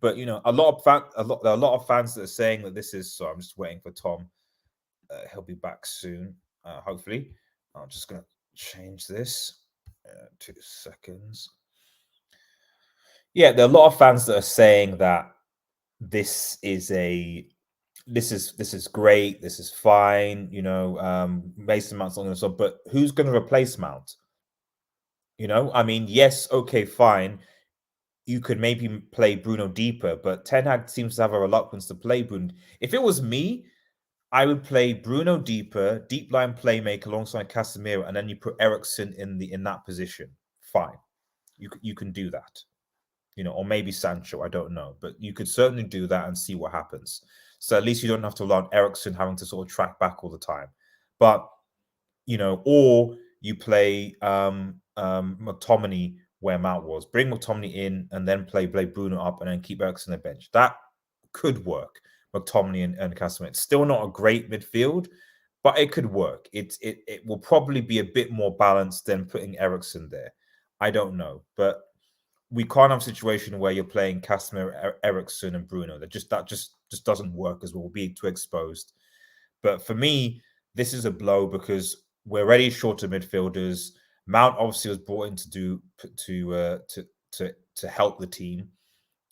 But there are a lot of fans that are saying that this is. So I'm just waiting for Tom. He'll be back soon, hopefully. I'm just gonna change this. 2 seconds. Yeah, there are a lot of fans that are saying that this is great. This is fine. Mason Mount's not going to. But who's going to replace Mount? I mean, yes, okay, fine. You could maybe play Bruno deeper, but Ten Hag seems to have a reluctance to play Bruno. If it was me, I would play Bruno deeper, deep line playmaker alongside Casemiro, and then you put Eriksen in that position. Fine, you can do that, or maybe Sancho. I don't know, but you could certainly do that and see what happens. So at least you don't have to rely on Eriksen having to sort of track back all the time. But or you play McTominay where Mount was. Bring McTominay in and then play Bruno up and then keep Eriksen on the bench. That could work. McTominay and Casemiro. It's still not a great midfield, but it could work. It will probably be a bit more balanced than putting Eriksen there. I don't know, but we can't have a situation where you're playing Casemiro, Eriksen, and Bruno. That just doesn't work as well. We'll be too exposed. But for me, this is a blow because we're already short of midfielders. Mount obviously was brought in to help the team,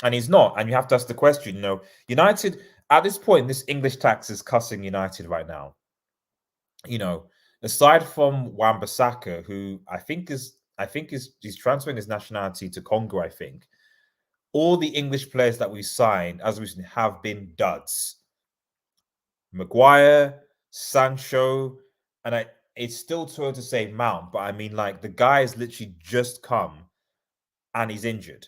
and he's not. And you have to ask the question. United at this point, this English tax is cussing United right now. Aside from Wan-Bissaka, who I think he's transferring his nationality to Congo. I think all the English players that we signed as recently have been duds. Maguire, Sancho, and it's still too early to say Mount, but I mean, like, the guy has literally just come and he's injured.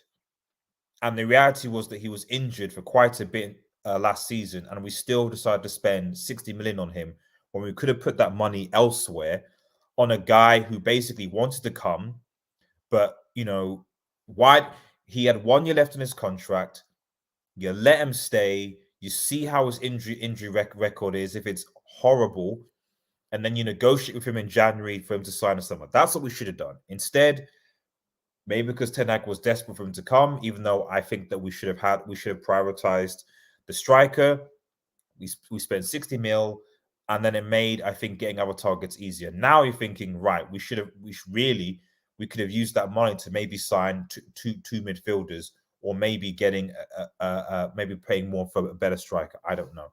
And the reality was that he was injured for quite a bit last season, and we still decided to spend 60 million on him when we could have put that money elsewhere on a guy who basically wanted to come, but why he had 1 year left on his contract. You let him stay. You see how his injury record is. If it's horrible, and then you negotiate with him in January for him to sign a summer. That's what we should have done. Instead, maybe because Ten Hag was desperate for him to come, even though I think that we should have prioritized the striker. We spent 60 mil, and then it made, I think, getting our targets easier. Now you're thinking, right, we could have used that money to maybe sign two midfielders, or maybe getting maybe paying more for a better striker. I don't know.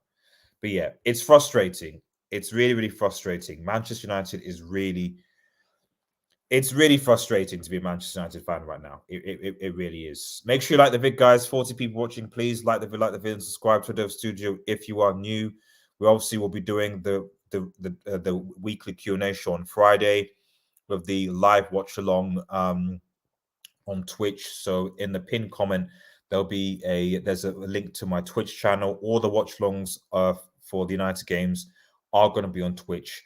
But yeah, it's frustrating. It's really, really frustrating. Manchester United is it's really frustrating to be a Manchester United fan right now. It really is. Make sure you like the vid, guys. 40 people watching. Please like the video, and subscribe to Dove Studio if you are new. We obviously will be doing the weekly Q&A show on Friday with the live watch along on Twitch. So in the pinned comment, there's a link to my Twitch channel. All the watch alongs for the United games are going to be on Twitch.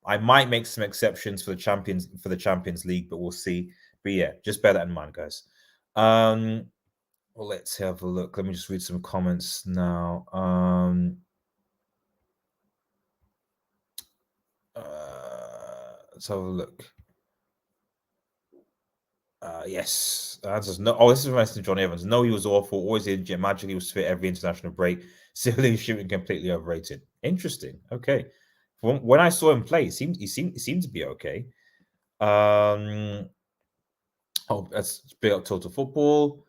I might make some exceptions for the Champions League, but we'll see. But yeah, just bear that in mind, guys. Well, let's have a look. Let me just read some comments now. Let's have a look. Yes, answers no. Oh, this is from John Evans. No, he was awful. Always injured. Magically was fit every international break. Silly shooting, completely overrated. Interesting. Okay. When I saw him play, he seemed to be okay. Oh, that's big up Total Football.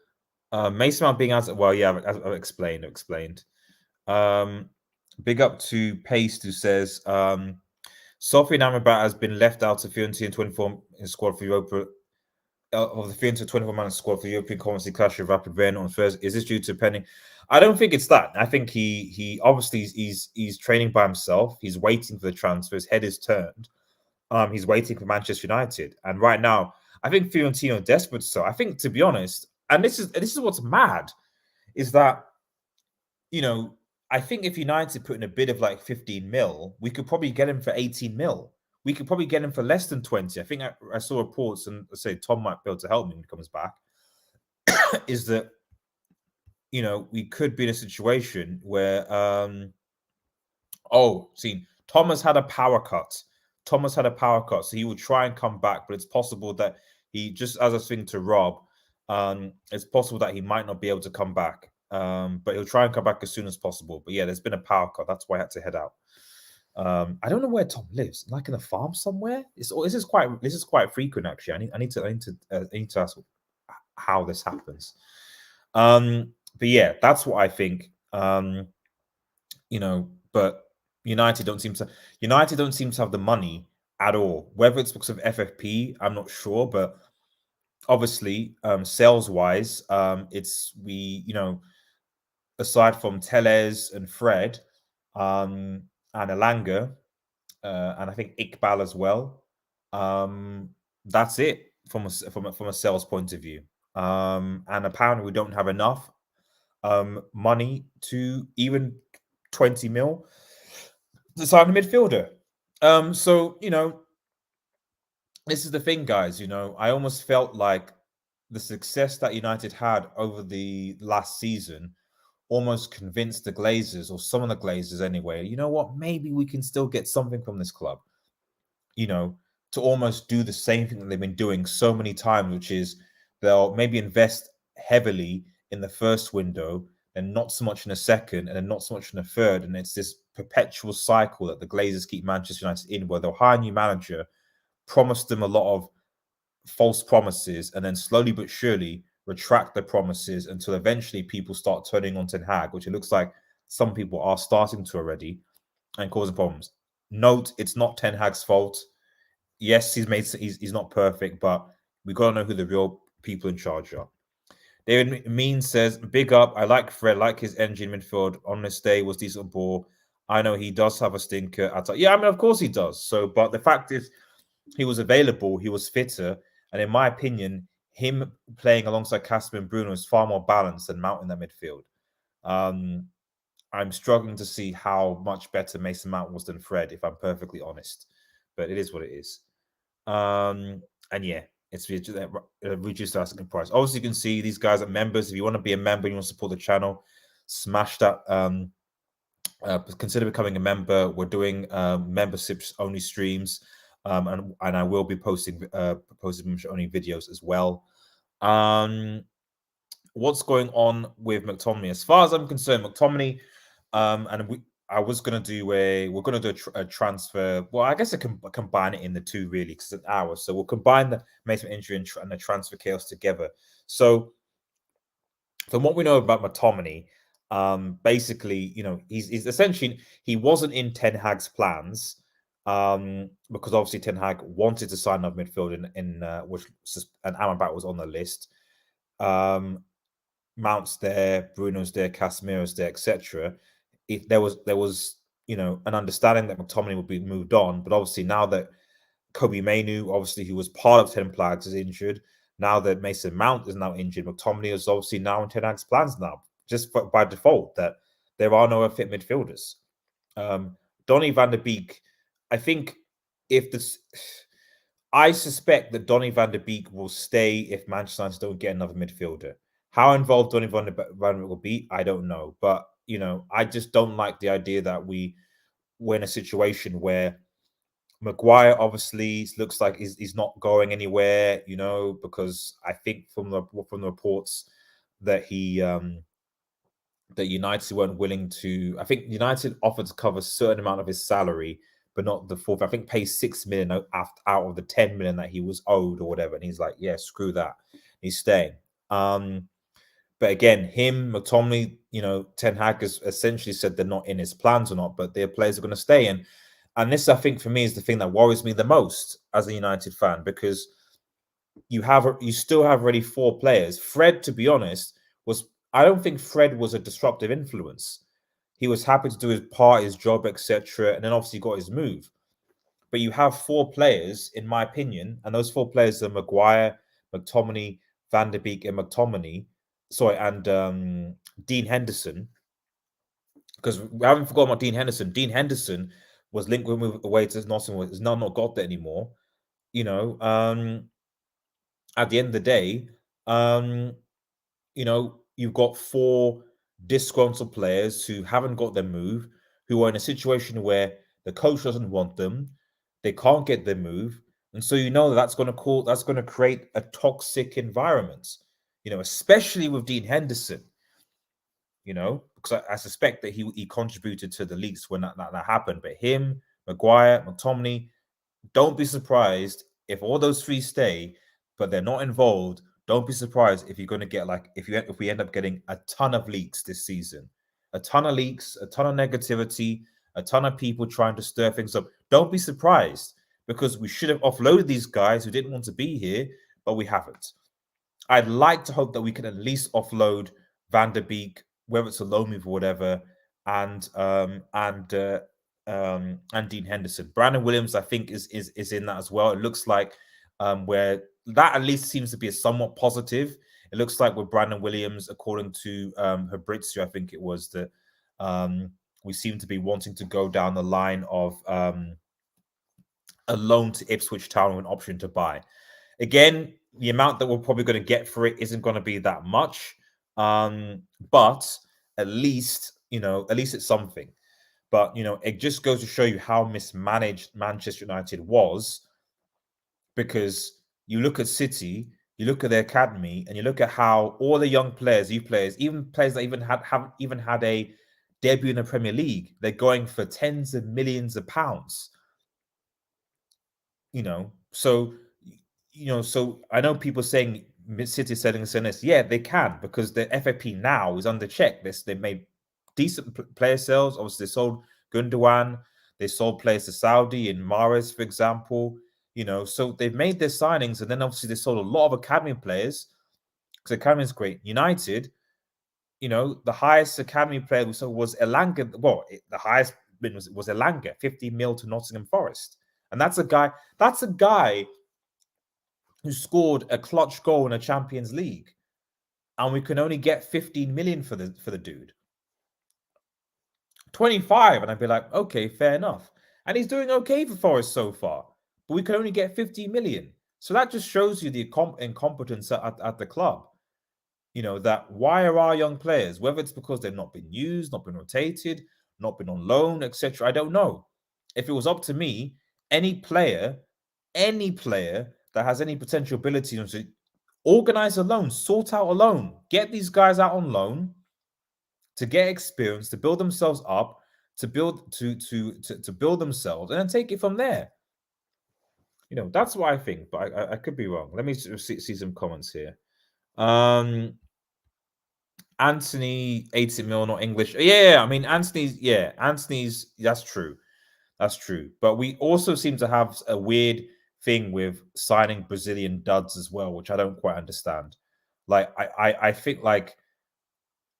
Mason Mount being out. Well, yeah, I've explained. Big up to Paste, who says Sofian Amrabat has been left out of Fiorentina 24 in squad for Europa. Of the Fiorentina 24-man squad for the European Conference League clash with Rapid Vienna on Thursday. Is this due to pending? I don't think it's that. I think he obviously he's training by himself. He's waiting for the transfer. His head is turned. He's waiting for Manchester United, and right now, I think Fiorentina are desperate. So I think, to be honest, and this is what's mad, is that I think if United put in a bid of like 15 mil, we could probably get him for 18 mil. We could probably get him for less than 20. I think I saw reports, and I say Tom might be able to help me when he comes back, is that, we could be in a situation where, Thomas had a power cut. So he would try and come back, but it's possible that he, just as I was thinking to Rob, it's possible that he might not be able to come back. But he'll try and come back as soon as possible. But yeah, there's been a power cut. That's why I had to head out. I don't know where Tom lives. Like in a farm somewhere. This is quite frequent, actually. I need to ask how this happens. But yeah, that's what I think. But United don't seem to have the money at all. Whether it's because of FFP, I'm not sure. But obviously, sales wise, aside from Tellez and Fred, and Elanga, and I think Iqbal as well. That's it from a sales point of view. And apparently we don't have enough money to even 20 mil to sign a midfielder. So this is the thing, guys. I almost felt like the success that United had over the last season almost convinced the Glazers, or some of the Glazers anyway, you know what, maybe we can still get something from this club, to almost do the same thing that they've been doing so many times, which is they'll maybe invest heavily in the first window and not so much in the second and then not so much in the third. And it's this perpetual cycle that the Glazers keep Manchester United in, where they'll hire a new manager, promise them a lot of false promises, and then slowly but surely retract the promises until eventually people start turning on Ten Hag, which it looks like some people are starting to already, and causing problems. Note, it's not Ten Hag's fault. Yes, he's not perfect, but we got to know who the real people in charge are. David Mean says, big up. I like Fred, like his energy in midfield. On this day was decent ball. I know he does have a stinker. Yeah, I mean, of course he does. So, but the fact is, he was available, he was fitter, and in my opinion, him playing alongside Casper and Bruno is far more balanced than Mount in that midfield. I'm struggling to see how much better Mason Mount was than Fred, if I'm perfectly honest. But it is what it is. And yeah, it's reduced asking price. Obviously, you can see these guys are members. If you want to be a member and you want to support the channel, smash that. Consider becoming a member. We're doing memberships only streams, and I will be posting membership only videos as well. What's going on with McTominay? As far as I'm concerned, McTominay, we're going to do a transfer. Well, I guess I can combine it in the two, really, because it's an hour. So we'll combine the Mason injury and the transfer chaos together. So from what we know about McTominay, basically, he's essentially, he wasn't in Ten Hag's plans, because obviously Ten Hag wanted to sign up midfield in which, and Amrabat was on the list. Mount's there, Bruno's there, Casemiro's there, etc. If there was an understanding that McTominay would be moved on, but obviously now that Kobe Mainu, obviously who was part of Ten Hag's, is injured, now that Mason Mount is now injured, McTominay is obviously now in Ten Hag's plans now, just by default, that there are no fit midfielders. Donny van der Beek, I suspect that Donny van der Beek will stay if Manchester United don't get another midfielder. How involved Donny van der Beek will be, I don't know. But, I just don't like the idea that we're in a situation where Maguire obviously looks like he's not going anywhere, because I think from the reports that that United weren't willing to. I think United offered to cover a certain amount of his salary, but not the full. I think pay 6 million out of the 10 million that he was owed or whatever. And he's like, yeah, screw that. He's staying. But again, him, McTominay, Ten Hag has essentially said they're not in his plans or not, but their players are going to stay in. And this, I think, for me, is the thing that worries me the most as a United fan, because you still have already 4 players. Fred, to be honest, I don't think Fred was a disruptive influence. He was happy to do his part, his job, etc., and then obviously got his move. But you have 4 players, in my opinion, and those 4 players are Maguire, McTominay, Van der Beek, and Dean Henderson. Because we haven't forgotten about Dean Henderson. Dean Henderson was linked with move away to Nottingham. Has now not got that anymore. At the end of the day, you've got 4 disgruntled players who haven't got their move, who are in a situation where the coach doesn't want them, they can't get their move, and so that's going to create a toxic environment. Especially with Dean Henderson. Because I suspect that he contributed to the leaks when that happened. But him, Maguire, McTominay, don't be surprised if all those 3 stay, but they're not involved. Don't be surprised if you're going to get if we end up getting a ton of leaks this season, a ton of leaks, a ton of negativity, a ton of people trying to stir things up. Don't be surprised, because we should have offloaded these guys who didn't want to be here, but we haven't. I'd like to hope that we can at least offload Van der Beek, whether it's a loan move or whatever, and and Dean Henderson. Brandon Williams, I think, is in that as well. It looks like where that at least seems to be a somewhat positive. It looks like with Brandon Williams, according to Fabrizio, I think it was that we seem to be wanting to go down the line of a loan to Ipswich Town with an option to buy. Again, the amount that we're probably going to get for it isn't going to be that much, but at least it's something. But it just goes to show you how mismanaged Manchester United was, because you look at City, you look at their academy, and you look at how all the young players, youth players, even players that haven't even had a debut in the Premier League, they're going for tens of millions of pounds. So I know people saying City selling this. Yeah, they can, because the FFP now is under check. They made decent player sales. Obviously, they sold Gundogan. They sold players to Saudi in Mahrez, for example. So they've made their signings, and then obviously they sold a lot of academy players, because the academy is great. United, the highest academy player we saw was Elanga. Well, the highest bid was Elanga, 50 mil to Nottingham Forest. And that's a guy who scored a clutch goal in a Champions League, and we can only get 15 million for the dude. 25, and I'd be like, okay, fair enough. And he's doing okay for Forest so far, but we can only get 15 million. So that just shows you the incompetence at the club. That why are our young players, whether it's because they've not been used, not been rotated, not been on loan, etc., I don't know. If it was up to me, any player that has any potential ability to organize a loan, sort out a loan, get these guys out on loan to get experience, to build themselves up, to build themselves, and then take it from there. That's what I think, but I could be wrong. Let me see some comments here. Anthony 80 mil, not English. Yeah, I mean Anthony's. That's true. But we also seem to have a weird thing with signing Brazilian duds as well, which I don't quite understand. Like I think like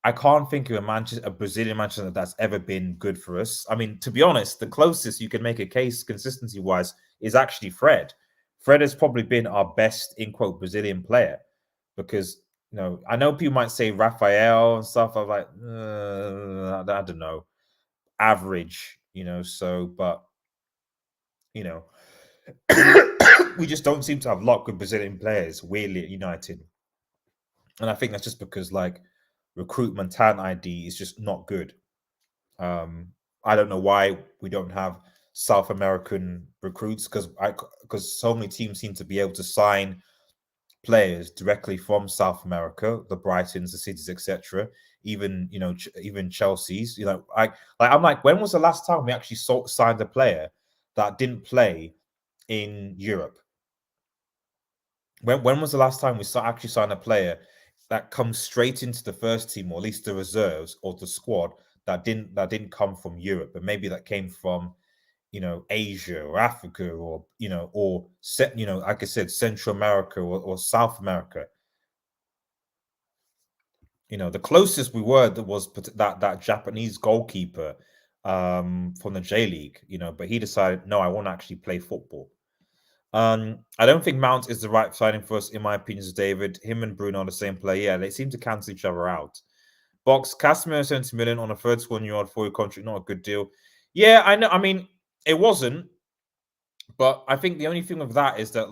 I can't think of a Brazilian Manchester that's ever been good for us. I mean, to be honest, the closest you can make a case consistency-wise is actually Fred. Fred has probably been our best, in quote, Brazilian player, because I know people might say Rafael and stuff. I'm like, I don't know, average, but we just don't seem to have luck with Brazilian players, weirdly, at United. And I think that's just because recruitment talent ID is just not good. I don't know why we don't have South American recruits, because so many teams seem to be able to sign players directly from South America, the Brightons, the Cities, etc. Even even Chelsea's. I'm like, when was the last time we actually signed a player that didn't play in Europe? When was the last time we actually signed a player that comes straight into the first team, or at least the reserves or the squad, that didn't come from Europe, but maybe that came from Asia or Africa, or like I said, Central America or South America. The closest we were was that Japanese goalkeeper from the J League, but he decided, no, I want to actually play football. I don't think Mount is the right signing for us, in my opinion, as David. Him and Bruno are the same player. Yeah, they seem to cancel each other out. Box, Casemiro 70 million on a third squad new yard for your contract, not a good deal. Yeah, I know. I mean, it wasn't, but I think the only thing with that is that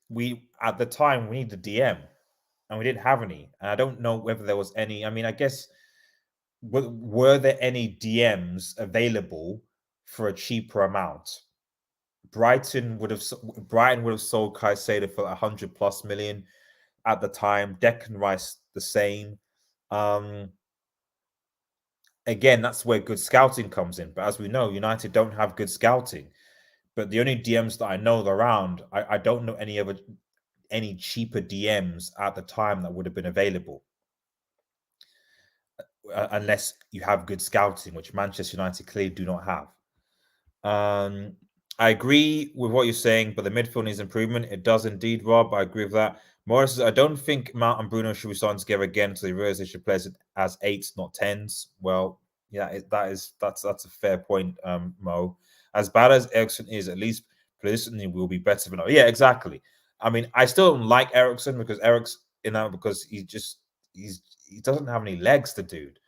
we at the time we needed a DM, and we didn't have any. And I don't know whether there was any. I mean, I guess were there any DMs available for a cheaper amount? Brighton would have sold Caicedo for 100+ million at the time. Declan Rice the same. Again, that's where good scouting comes in. But as we know, United don't have good scouting. But the only DMs that I know around, I don't know any cheaper DMs at the time that would have been available, unless you have good scouting, which Manchester United clearly do not have. I agree with what you're saying, but the midfield needs improvement. It does indeed, Rob. I agree with that. Morris says, I don't think Mount and Bruno should be starting together again, so they realize they should play as 8s, not 10s. Well, Yeah, that's a fair point, Mo. As bad as Ericsson is, at least politically will be better than. Yeah, exactly. I mean, I still don't like Ericsson because because he doesn't have any legs, the dude.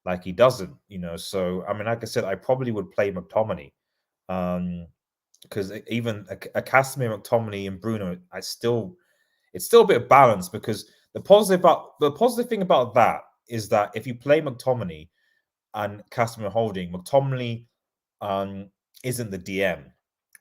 Like he doesn't, So I mean, like I said, I probably would play McTominay, because even a Casemiro, McTominay, and Bruno, it's still a bit of balance because the positive thing about that is that if you play McTominay and Casemiro holding, McTominay isn't the DM.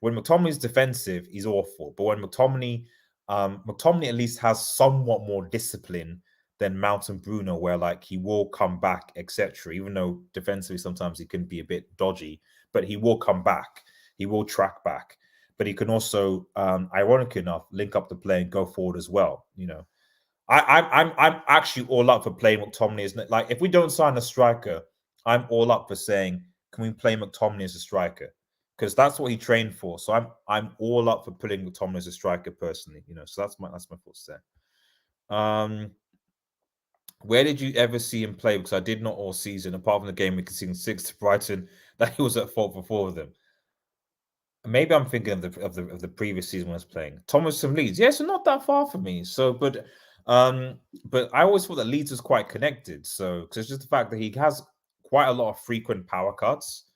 When McTominay's defensive, he's awful. But when McTominay at least has somewhat more discipline than Mount and Bruno, where like he will come back, etc. Even though defensively sometimes he can be a bit dodgy, but he will come back. He will track back. But he can also, ironically enough, link up the play and go forward as well. I'm actually all up for playing McTominay. Isn't it? Like if we don't sign a striker, I'm all up for saying, can we play McTominay as a striker? Because that's what he trained for. So I'm all up for putting McTominay as a striker personally. So that's my thoughts there. Where did you ever see him play? Because I did not all season, apart from the game we conceded 6 to Brighton, that he was at fault for 4 of them. Maybe I'm thinking of the previous season when I was playing. Thomas from Leeds. Yeah, so not that far from me. So, but I always thought that Leeds was quite connected. So, because it's just the fact that he has quite a lot of frequent power cuts.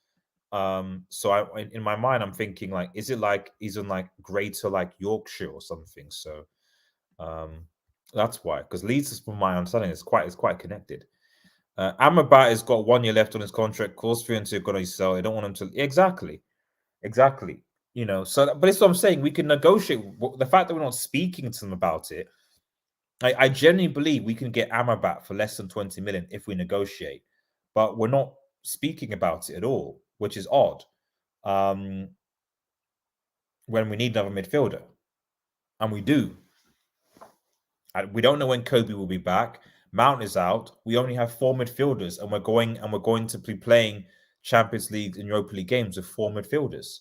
So in my mind, I'm thinking like, is it like he's in like Greater like Yorkshire or something? So, that's why. Because Leeds, from my understanding, is quite connected. Amrabat has got 1 year left on his contract. Course 3 and 2 going to sell. I don't want him to exactly. So but it's what I'm saying. We can negotiate. The fact that we're not speaking to them about it, I genuinely believe we can get Amrabat for less than 20 million if we negotiate, but we're not speaking about it at all, which is odd. When we need another midfielder, and we do. We don't know when Kobe will be back. Mount is out. We only have 4 midfielders, and we're going to be playing Champions League and Europa League games with 4 midfielders.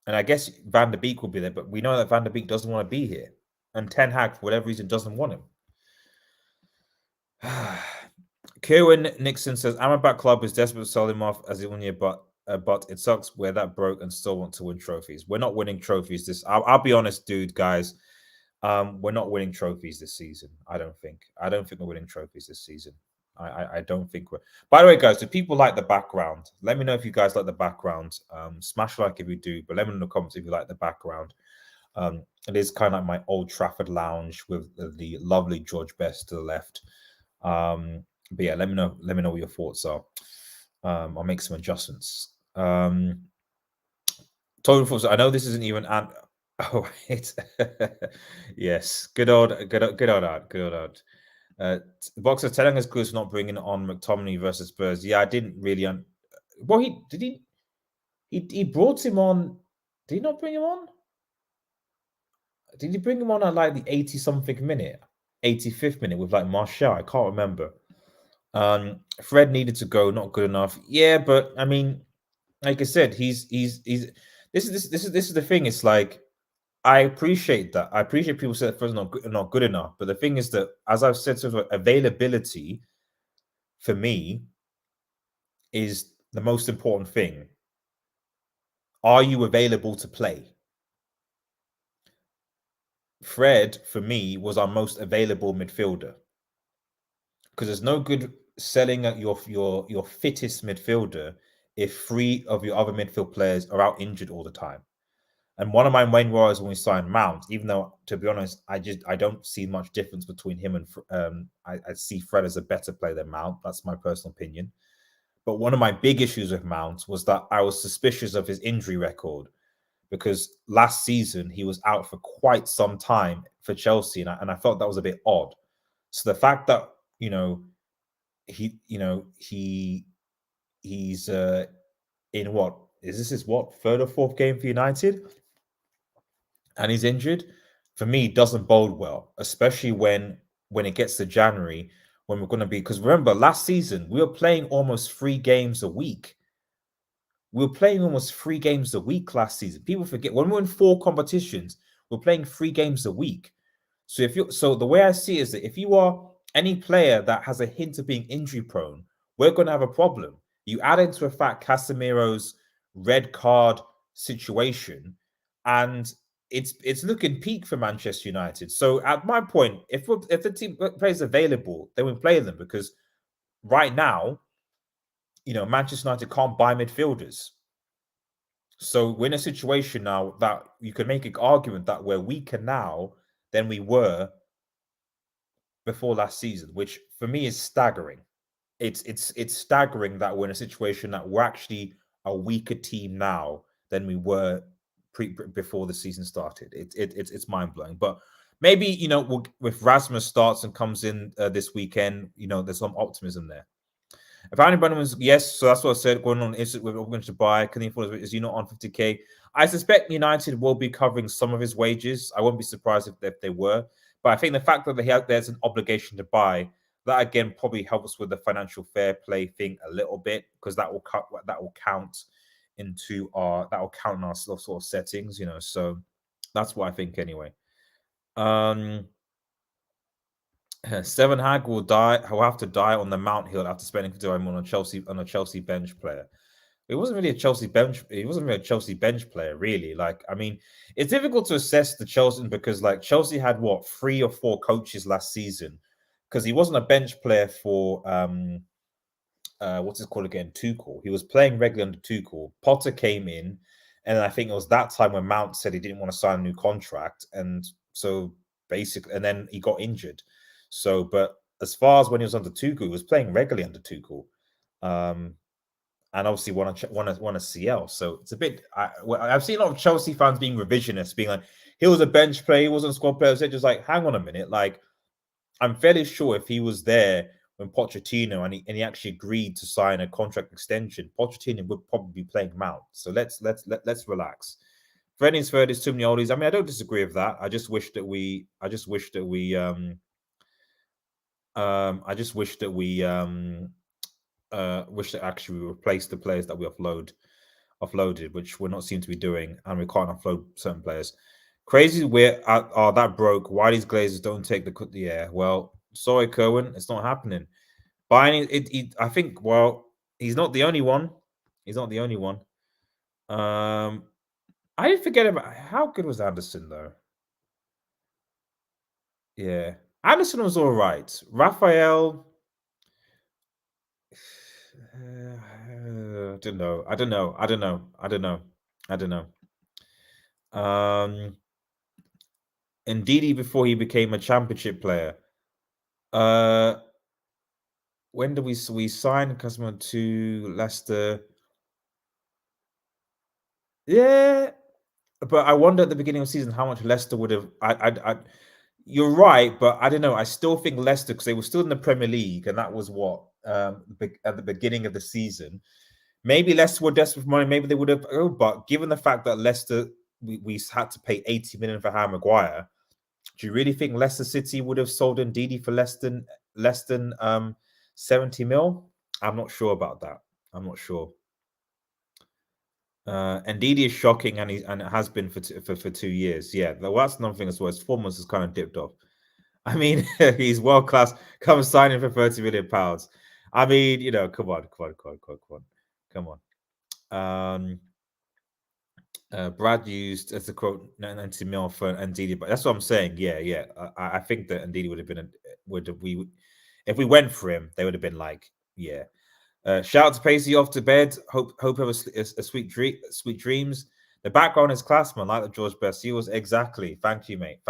And I guess Van der Beek will be there, but we know that Van der Beek doesn't want to be here. And Ten Hag, for whatever reason, doesn't want him. Kieran Nixon says, Amrabat club is desperate to sell him off as he won here, but it sucks where that broke and still want to win trophies. We're not winning trophies I'll be honest, guys. We're not winning trophies this season. I don't think we're winning trophies this season. I don't think we're. By the way, guys, do people like the background? Let me know if you guys like the background. Smash like if you do, but let me know in the comments if you like the background. It is kind of like my Old Trafford lounge with the lovely George Best to the left. But yeah, let me know what your thoughts are. I'll make some adjustments. Total thoughts. I know this isn't even. Oh, it's yes, good old art. The boxer telling us Goose not bringing on McTominay versus Spurs. Yeah, I didn't really. Well, he brought him on. Did he not bring him on? Did he bring him on at like the 80-something minute, 85th minute with like Martial? I can't remember. Fred needed to go, not good enough. Yeah, but I mean, like I said, he's. This is the thing. It's like. I appreciate that. I appreciate people say that Fred's not good enough. But the thing is that, as I've said, sort of availability for me is the most important thing. Are you available to play? Fred, for me, was our most available midfielder. Because there's no good selling at your fittest midfielder if 3 of your other midfield players are out injured all the time. And one of my main worries when we signed Mount, even though, to be honest, I don't see much difference between him and I see Fred as a better player than Mount. That's my personal opinion. But one of my big issues with Mount was that I was suspicious of his injury record because last season he was out for quite some time for Chelsea, and I felt that was a bit odd. So the fact that he's in what is this his 3rd or 4th game for United? And he's injured, for me, doesn't bode well, especially when it gets to January, when we're going to be. Because remember, last season, we were playing almost 3 games a week. We were playing almost 3 games a week last season. People forget, when we're in 4 competitions, we're playing 3 games a week. So the way I see it is that if you are any player that has a hint of being injury prone, we're going to have a problem. You add into a fact Casemiro's red card situation, and it's looking peak for Manchester United. So at my point, if the team plays available, then we play them, because right now, Manchester United can't buy midfielders. So we're in a situation now that you can make an argument that we're weaker now than we were before last season, which for me is staggering. It's staggering that we're in a situation that we're actually a weaker team now than we were before the season started. It's mind blowing. But maybe if Rasmus starts and comes in this weekend, there's some optimism there. Apparently, Brandon was yes, so that's what I said. Going on is we're going to buy. Can he afford? Is he not on 50k? I suspect United will be covering some of his wages. I won't be surprised if they were. But I think the fact that there's an obligation to buy, that again probably helps with the financial fair play thing a little bit, because that will count in our sort of settings, So that's what I think anyway. Seven Hag will have to die on the Mount Hill after spending time on a Chelsea bench player. It wasn't really a Chelsea bench. It wasn't really a Chelsea bench player, really. Like, I mean, it's difficult to assess the Chelsea, because like Chelsea had 3 or 4 coaches last season, because he wasn't a bench player for what's it called again? Tuchel. He was playing regularly under Tuchel. Potter came in, and I think it was that time when Mount said he didn't want to sign a new contract, and so basically, and then he got injured. So, but as far as when he was under Tuchel, he was playing regularly under Tuchel, and obviously won a CL. So it's a bit. I've seen a lot of Chelsea fans being revisionist, being like, he was a bench player, he wasn't a squad player. They're just like, hang on a minute, like, I'm fairly sure if he was there when Pochettino and he actually agreed to sign a contract extension, Pochettino would probably be playing Mount. So let's relax. Freddy's third is too many oldies. I mean, I don't disagree with that. I just wish that we wish that actually we replace the players that we offloaded, which we're not seem to be doing, and we can't offload certain players. Crazy we're that broke. Why these Glazers don't take the well, sorry, Kerwin, it's not happening. Buying it, I think. Well, he's not the only one. He's not the only one. I didn't forget about how good was Anderson though. Yeah, Anderson was all right. Raphael, I don't know. Ndidi before he became a championship player. When did we sign customer to Leicester? Yeah, but I wonder at the beginning of the season how much Leicester would have. You're right, but I don't know. I still think Leicester, because they were still in the Premier League, and that was what at the beginning of the season. Maybe Leicester were desperate for money. Maybe they would have. Oh, but given the fact that Leicester, we had to pay 80 million for Harry Maguire, do you really think Leicester City would have sold Ndidi for less than 70 mil? I'm not sure about that. I'm not sure. Ndidi is shocking, and it has been for 2 years. Yeah, well, that's another thing as well. His performance has kind of dipped off. I mean, he's world class. Come sign him for 30 million pounds. I mean, come on. Brad used, as a quote, 90 mil for Ndidi, but that's what I'm saying. Yeah. I think that Ndidi would have been if we went for him, they would have been like, yeah. Shout out to Pacey off to bed. Hope have a sweet dreams. The background is class, man. Like the George Best. He was exactly. Thank you, mate.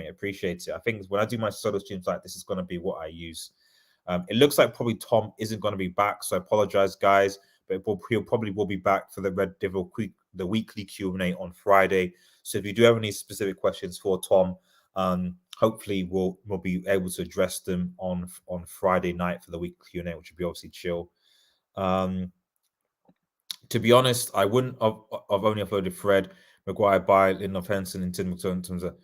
Appreciate it. I think when I do my solo streams, like this is going to be what I use. It looks like probably Tom isn't going to be back, so I apologize, guys. But he'll probably will be back for the Red Devil the weekly Q&A on Friday. So if you do have any specific questions for Tom, hopefully we'll be able to address them on Friday night for the weekly Q&A, which would be obviously chill. To be honest, I wouldn't have only uploaded Fred, Maguire, Bale, Lindelof, Henson, in terms of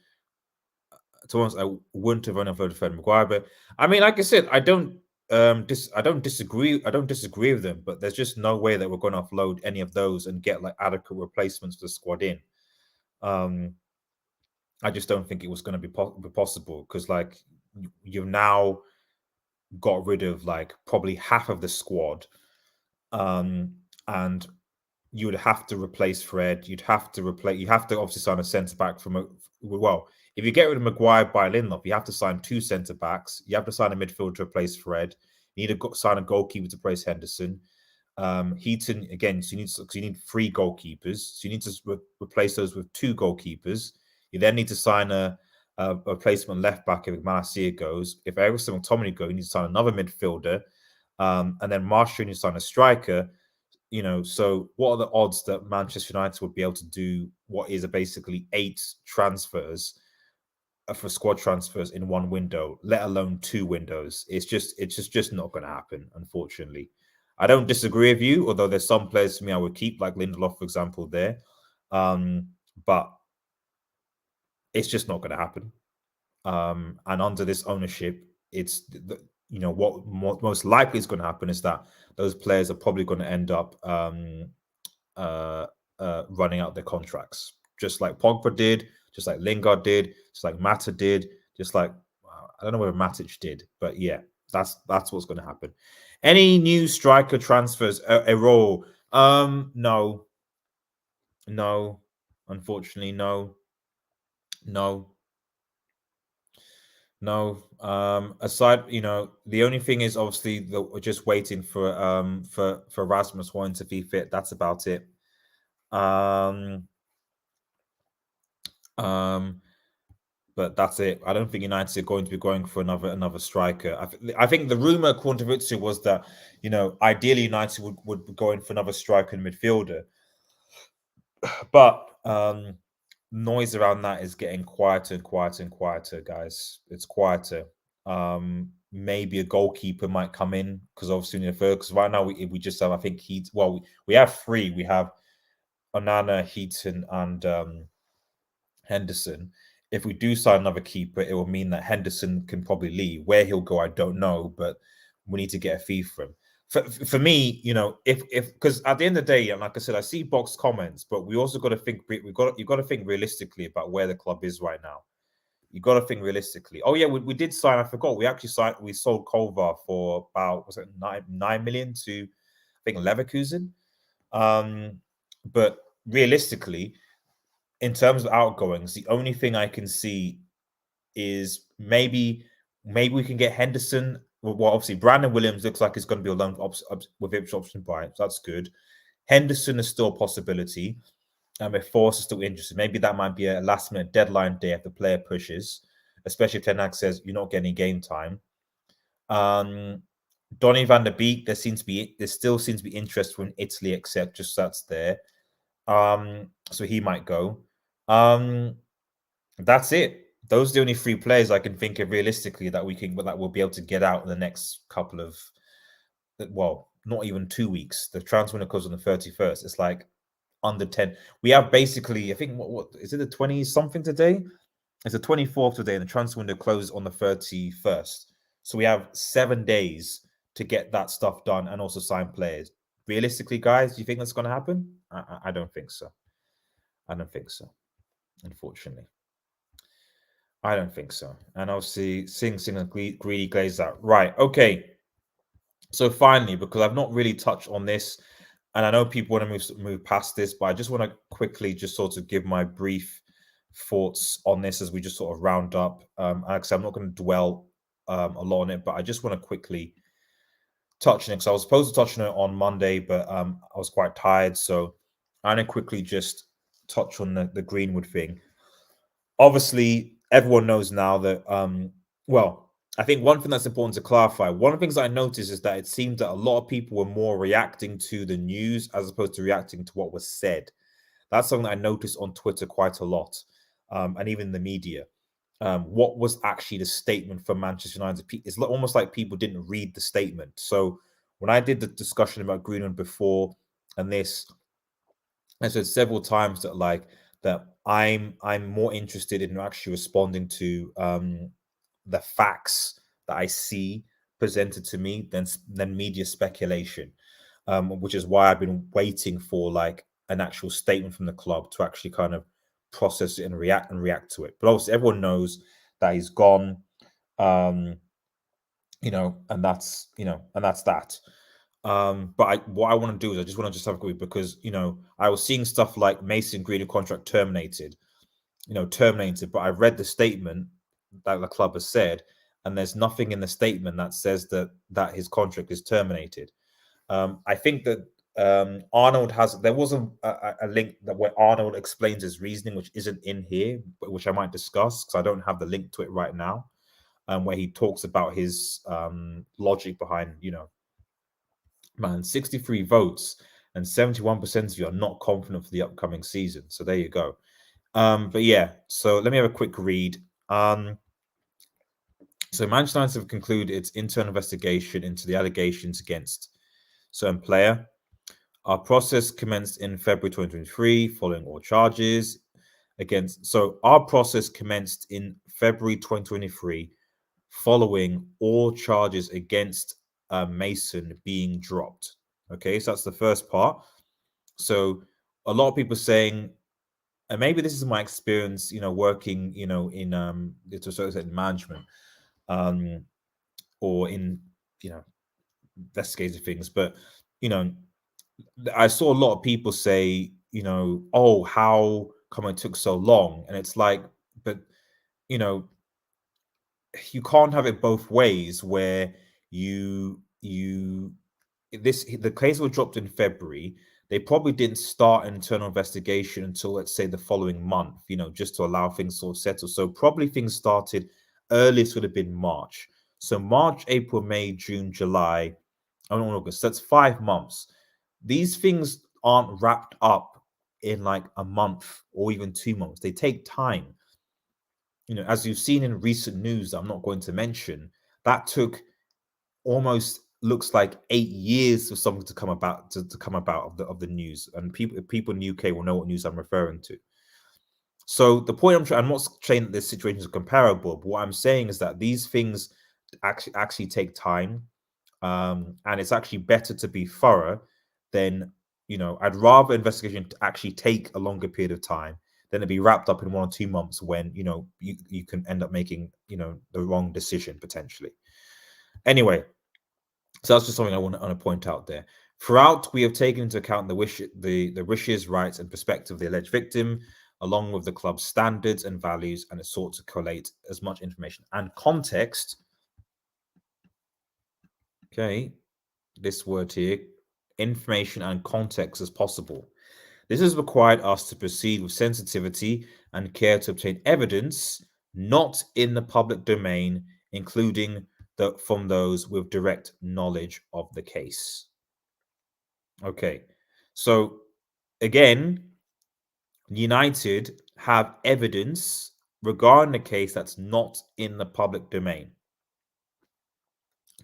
I wouldn't have only uploaded Fred, Maguire. But I mean, like I said, I don't disagree. I don't disagree with them, but there's just no way that we're going to upload any of those and get like adequate replacements for the squad in. I just don't think it was going to be possible, because like you've now got rid of like probably half of the squad, and you would have to replace Fred. You have to obviously sign a centre back from if you get rid of Maguire by Lindelof, you have to sign 2 centre backs. You have to sign a midfielder to replace Fred. You need to sign a goalkeeper to replace Henderson. Heaton again. So you need 3 goalkeepers. So you need to replace those with 2 goalkeepers. You then need to sign a replacement left back if Malacia goes. If Ericsson and Tommy go, you need to sign another midfielder, and then Marshall, you need to sign a striker. So what are the odds that Manchester United would be able to do what is basically 8 transfers for squad transfers in one window, let alone 2 windows? It's just not going to happen, unfortunately. I don't disagree with you, although there's some players for me I would keep, like Lindelof, for example, there. But it's just not going to happen. And under this ownership, it's what most likely is going to happen is that those players are probably going to end up running out their contracts, just like Pogba did, just like Lingard did, just like Mata did, just like I don't know whether Matic did, but yeah, that's what's going to happen. Any new striker transfers? Errol? No, unfortunately, no. Aside, the only thing is obviously that we're just waiting for Rasmus Hoyne to be fit. That's about it. But that's it. I don't think United are going to be going for another striker. I think the rumor, according to Fabrizio, was that ideally United would be going for another striker and midfielder, but noise around that is getting quieter and quieter and quieter, guys. It's quieter. Maybe a goalkeeper might come in because obviously because right now we just have, I think, we have 3. We have Onana, Heaton, and Henderson. If we do sign another keeper, it will mean that Henderson can probably leave. Where he'll go, I don't know, but we need to get a fee for him. For me, if because at the end of the day, and like I said, I see box comments, but we also got to think. You've got to think realistically about where the club is right now. You got to think realistically. Oh yeah, we did sign. I forgot. We sold Kovar for about 9 million to I think Leverkusen. But realistically, in terms of outgoings, the only thing I can see is maybe we can get Henderson. Well, obviously, Brandon Williams looks like he's going to be a loan with Ipswich option buy, so that's good. Henderson is still a possibility. If Force is still interested, maybe that might be a last-minute deadline day if the player pushes, especially if Ten Hag says you're not getting game time. Donny van der Beek, there still seems to be interest from Italy, except just that's there. So he might go. That's it. Those are the only 3 players I can think of realistically that we'll be able to get out in the next couple of, well, not even 2 weeks. The transfer window goes on the 31st. It's like under 10. We have basically, I think, what is it, the 20 something today? It's the 24th today, and the transfer window closes on the 31st. So we have 7 days to get that stuff done and also sign players. Realistically, guys, do you think that's going to happen? I don't think so. I don't think so, unfortunately. I don't think so. And obviously, Sing and Greedy glazed out. Right, okay. So finally, because I've not really touched on this, and I know people want to move past this, but I just want to quickly just sort of give my brief thoughts on this as we just sort of round up. Alex, I'm not going to dwell a lot on it, but I just want to quickly touch on it because I was supposed to touch on it on Monday, but I was quite tired. So I'm going to quickly just touch on the Greenwood thing. Obviously, everyone knows now that, I think one thing that's important to clarify, one of the things I noticed is that it seemed that a lot of people were more reacting to the news as opposed to reacting to what was said. That's something that I noticed on Twitter quite a lot, and even the media. What was actually the statement from Manchester United? It's almost like people didn't read the statement. So when I did the discussion about Greenwood before and this, I said several times that I'm more interested in actually responding to the facts that I see presented to me than media speculation, which is why I've been waiting for like an actual statement from the club to actually kind of process it and react to it. But obviously, everyone knows that he's gone. and that's that. But what I want to do is I just want to have a quick, because I was seeing stuff like Mason Greenwood contract terminated, but I read the statement that the club has said, and there's nothing in the statement that says that his contract is terminated. I think that Arnold there was a link that where Arnold explains his reasoning, which isn't in here, but which I might discuss because I don't have the link to it right now, where he talks about his logic behind, 63 votes and 71% of you are not confident for the upcoming season. So there you go. But yeah, so let me have a quick read. So Manchester United have concluded its internal investigation into the allegations against certain player. Our process commenced in February 2023, following all charges against. So our process commenced in February 2023, following all charges against Mason being dropped. Okay, so that's the first part. So a lot of people saying, and maybe this is my experience, working, in to a certain extent management, or in, investigative things, but I saw a lot of people say, oh, how come it took so long? And it's like, but you can't have it both ways, where the case was dropped in February. They probably didn't start an internal investigation until, let's say, the following month, just to allow things sort of settle. So probably things started, earliest would have been March. So March, April, May, June, July, August. That's 5 months. These things aren't wrapped up in like a month or even 2 months. They take time. As you've seen in recent news, I'm not going to mention, that took almost, looks like 8 years for something to come about of the news. And people in the UK will know what news I'm referring to. So the point I'm not saying that this situation is comparable, but what I'm saying is that these things actually take time, and it's actually better to be thorough than, I'd rather investigation to actually take a longer period of time than to be wrapped up in 1 or 2 months when you can end up making the wrong decision potentially. Anyway, so that's just something I want to point out there. Throughout, we have taken into account the wishes, rights, and perspective of the alleged victim, along with the club's standards and values, and it sought to collate as much information and context. Okay, this word here, information and context as possible. This has required us to proceed with sensitivity and care to obtain evidence not in the public domain, including from those with direct knowledge of the case. Okay, so again, United have evidence regarding the case that's not in the public domain.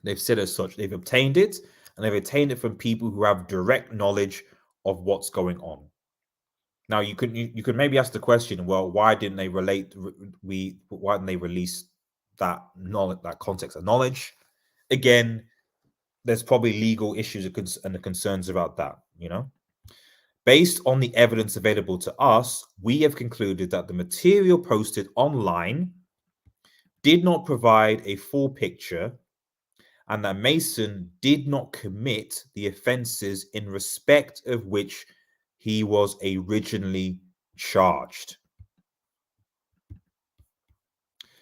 They've said as such. They've obtained it, and they've obtained it from people who have direct knowledge of what's going on. Now, you could maybe ask the question, well, why didn't they why didn't they release that knowledge, that context of knowledge? Again, there's probably legal issues and the concerns about that, Based on the evidence available to us, we have concluded that the material posted online did not provide a full picture, and that Mason did not commit the offences in respect of which he was originally charged.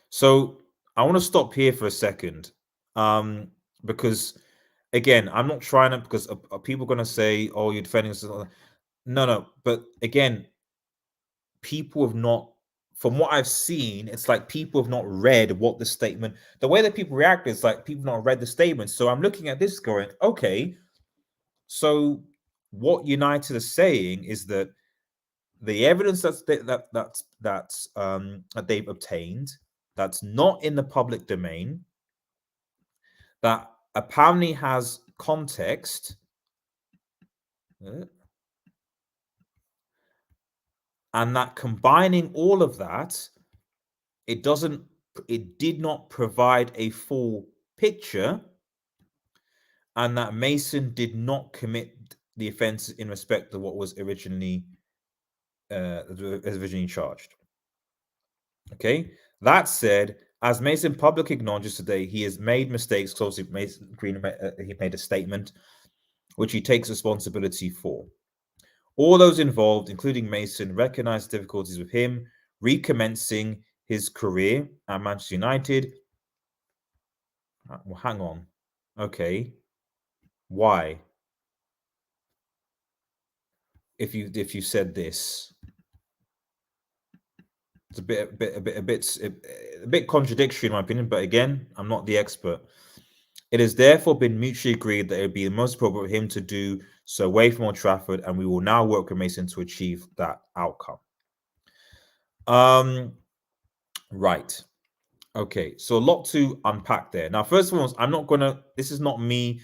So I want to stop here for a second, because again, I'm not trying to, because are people going to say, oh, you're defending us? No. But again, people have not, from what I've seen, it's like people have not read what the statement, the way that people react is like people have not read the statement. So I'm looking at this going, okay, so what United is saying is that the evidence that they've obtained, that's not in the public domain, that apparently has context, and that combining all of that, it did not provide a full picture, and that Mason did not commit the offense in respect of what was originally charged. Okay, that said, As Mason publicly acknowledges today, he has made mistakes. Closely, Mason Green he made a statement which he takes responsibility for. All those involved, including Mason, recognize difficulties with him recommencing his career at Manchester United. Well, hang on. Okay. Why? If you said this, it's a bit contradictory in my opinion. But again, I'm not the expert. It has therefore been mutually agreed that it would be the most appropriate for him to do so away from Old Trafford, and we will now work with Mason to achieve that outcome. Right. Okay. So a lot to unpack there. Now, first of all, I'm not gonna. This is not me.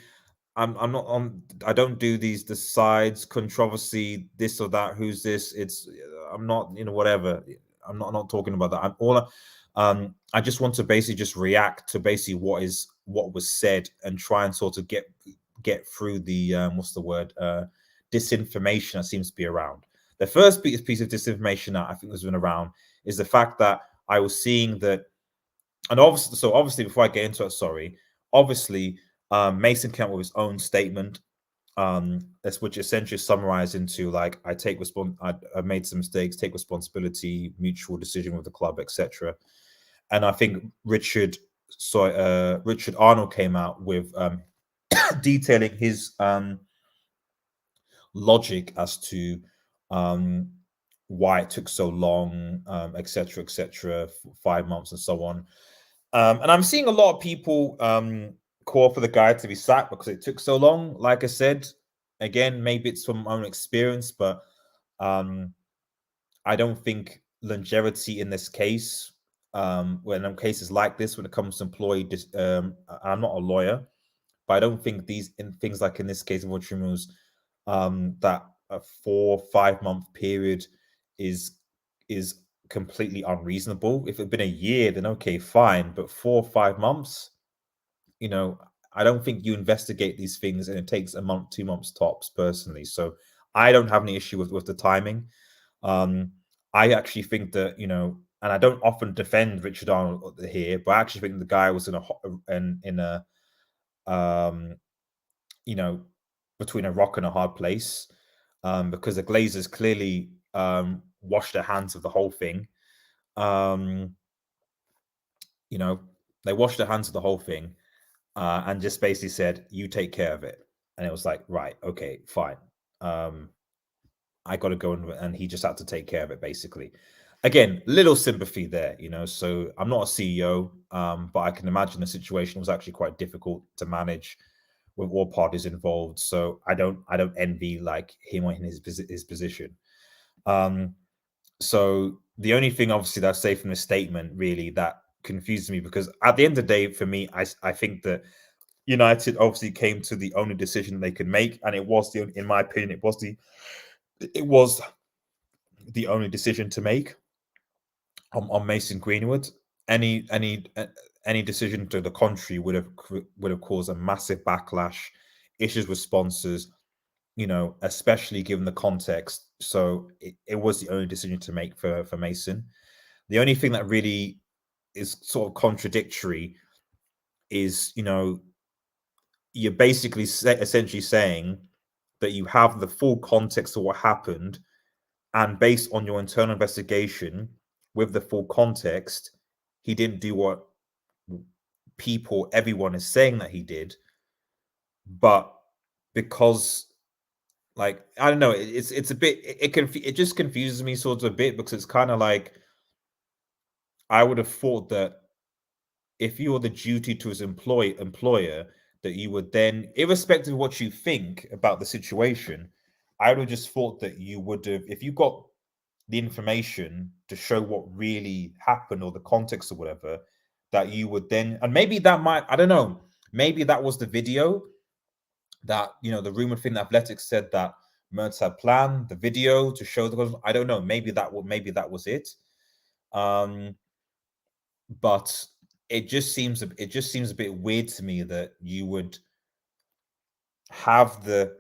I'm not on. I don't do the sides controversy, this or that. Who's this? It's. I'm not. Whatever. I'm not talking about that. I'm all. I just want to basically just react to basically what was said and try and sort of get through the what's the word disinformation that seems to be around. The first piece of disinformation that I think has been around is the fact that I was seeing that, and obviously before I get into it, obviously Mason came up with his own statement, which essentially summarized into like I made some mistakes, take responsibility, mutual decision with the club, etc. And I think Richard Arnold came out with detailing his logic as to why it took so long, etc., 5 months and so on. And I'm seeing a lot of people call for the guy to be sacked because it took so long. Like I said, again, maybe it's from my own experience, but I don't think longevity in this case, when in cases like this, when it comes to employee, I'm not a lawyer, but I don't think things like in this case of Watermoos, that a 4-5 month period is completely unreasonable. If it had been a year, then okay, fine. But 4 or 5 months, I don't think you investigate these things and it takes a month, 2 months tops, personally. So I don't have any issue with the timing. I actually think that, and I don't often defend Richard Arnold here, but I actually think the guy was between a rock and a hard place, because the Glazers clearly washed their hands of the whole thing. They washed their hands of the whole thing and just basically said, "You take care of it." And it was like, right, okay, fine. I got to go and he just had to take care of it, basically. Again, little sympathy there, So I'm not a CEO, but I can imagine the situation was actually quite difficult to manage with all parties involved. So I don't envy like him or in his position. So the only thing, obviously, that I say from the statement really that confuses me, because at the end of the day, for me, I think that United obviously came to the only decision they could make, and it was in my opinion, it was the only decision to make on Mason Greenwood. Any decision to the contrary would have caused a massive backlash, issues with sponsors, especially given the context. So it was the only decision to make for Mason. The only thing that really is sort of contradictory is, you're basically essentially saying that you have the full context of what happened, and based on your internal investigation with the full context, he didn't do what everyone is saying that he did. But because, like, I don't know, it's a bit, it just confuses me sort of a bit, because it's kind of like, I would have thought that if you're the duty to his employer, that you would then, irrespective of what you think about the situation, I would have just thought that you would have, if you got the information to show what really happened or the context or whatever, that you would then, and maybe that might, I don't know, maybe that was the video that, the rumored thing that Athletic said that Mertz had planned the video to show I don't know, maybe that was it. But it just seems a bit weird to me that you would have the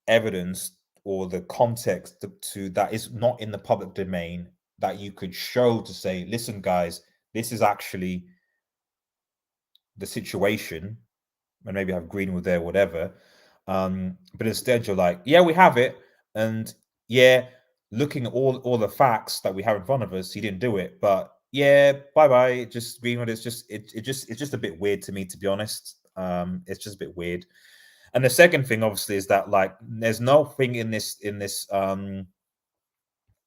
evidence or the context to that is not in the public domain, that you could show to say, listen, guys, this is actually the situation and maybe have Greenwood there, whatever. But instead, you're like, yeah, we have it, and yeah, looking at all the facts that we have in front of us, he didn't do it. But yeah, bye bye. Just Greenwood is just it's just a bit weird to me, to be honest. It's just a bit weird. And the second thing, obviously, is that like there's nothing in this thing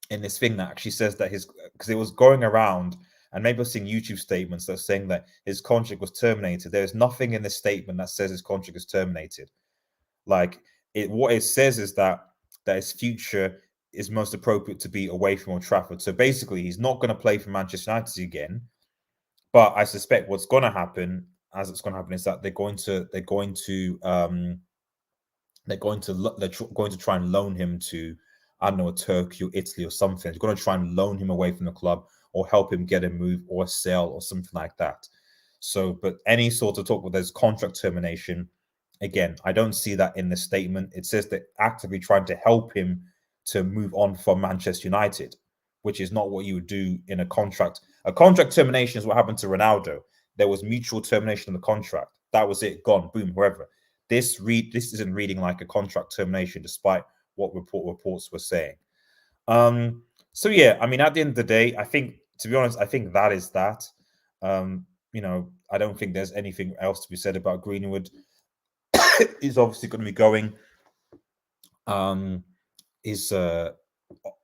that actually says that his, because it was going around and maybe I've seen YouTube statements that are saying that his contract was terminated. There is nothing in this statement that says his contract is terminated. Like what it says is that his future is most appropriate to be away from Old Trafford. So basically, he's not going to play for Manchester United again. But I suspect what's going to happen, is that they're going to try and loan him to, I don't know, Turkey or Italy or something. They're going to try and loan him away from the club or help him get a move or a sale or something like that. So, but any sort of talk where there's contract termination, again, I don't see that in the statement. It says they're actively trying to help him to move on from Manchester United, which is not what you would do in a contract. A contract termination is what happened to Ronaldo. There was mutual termination of the contract. That was it, gone, boom, wherever. This isn't reading like a contract termination, despite what reports were saying. So yeah, I mean, at the end of the day, I think, to be honest, I think that is that. I don't think there's anything else to be said about Greenwood. He's obviously going to be going. He's not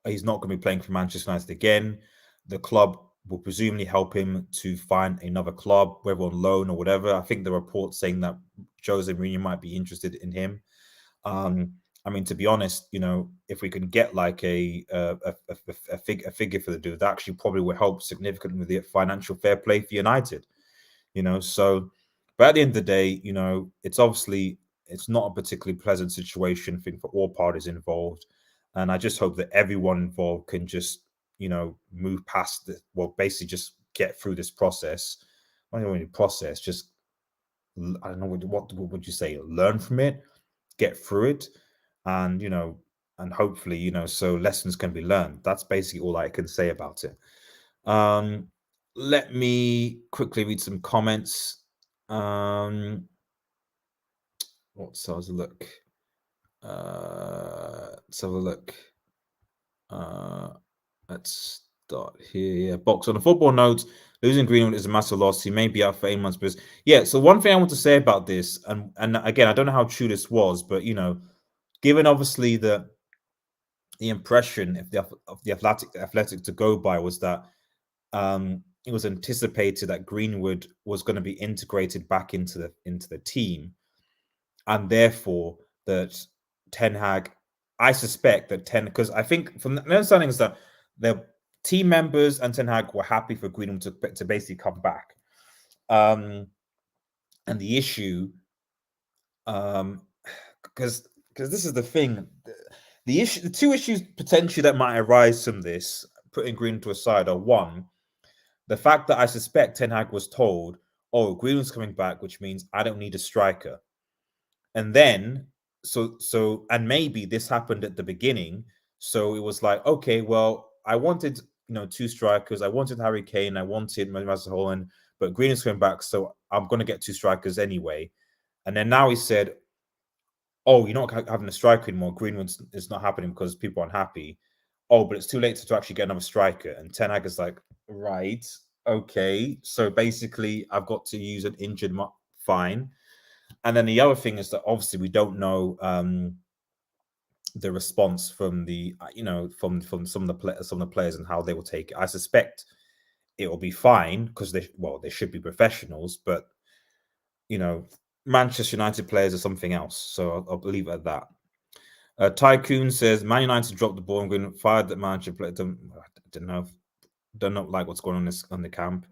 going to be playing for Manchester United again. The club will presumably help him to find another club, whether on loan or whatever. I think the report saying that Jose Mourinho might be interested in him. I mean, to be honest, if we can get like a figure for the dude, that actually probably will help significantly with the financial fair play for United. So, but at the end of the day, it's not a particularly pleasant situation, I think, for all parties involved. And I just hope that everyone involved can just, move past this. Well, basically just get through this process. I don't know, process, just, I don't know, what would you say? Learn from it, get through it, and, and hopefully, so lessons can be learned. That's basically all I can say about it. Let me quickly read some comments. Let's have a look. Let's start here. Yeah, box on a football note. Losing Greenwood is a massive loss. He may be out for 8 months. But yeah, so one thing I want to say about this, and again, I don't know how true this was, but given obviously the impression of the Athletic to go by was that it was anticipated that Greenwood was going to be integrated back into the team, and therefore that Ten Hag, I suspect that because I think from the understanding is that the team members and Ten Hag were happy for Greenwood to basically come back, and the issue, because this is the thing, the two issues potentially that might arise from this, putting Greenwood to a side, are one, the fact that I suspect Ten Hag was told, "Oh, Greenwood's coming back, which means I don't need a striker," and then and maybe this happened at the beginning, so it was like, okay, well, I wanted two strikers, I wanted Harry Kane, I wanted Rasmus Holland, but Greenwood's coming back, so I'm going to get two strikers anyway. And then now he said, "Oh, you're not having a striker anymore. Greenwood is not happening because people aren't happy. Oh, but it's too late to actually get another striker." And Ten Hag is like, "Right, okay. So basically, I've got to use an injured, fine." And then the other thing is that obviously we don't know the response from the from some of the players and how they will take it. I suspect it will be fine because they should be professionals, but Manchester United players are something else. So I'll leave it at that. Tycoon says Man United dropped the ball and going fired that manager player. Don't know like what's going on on the camp.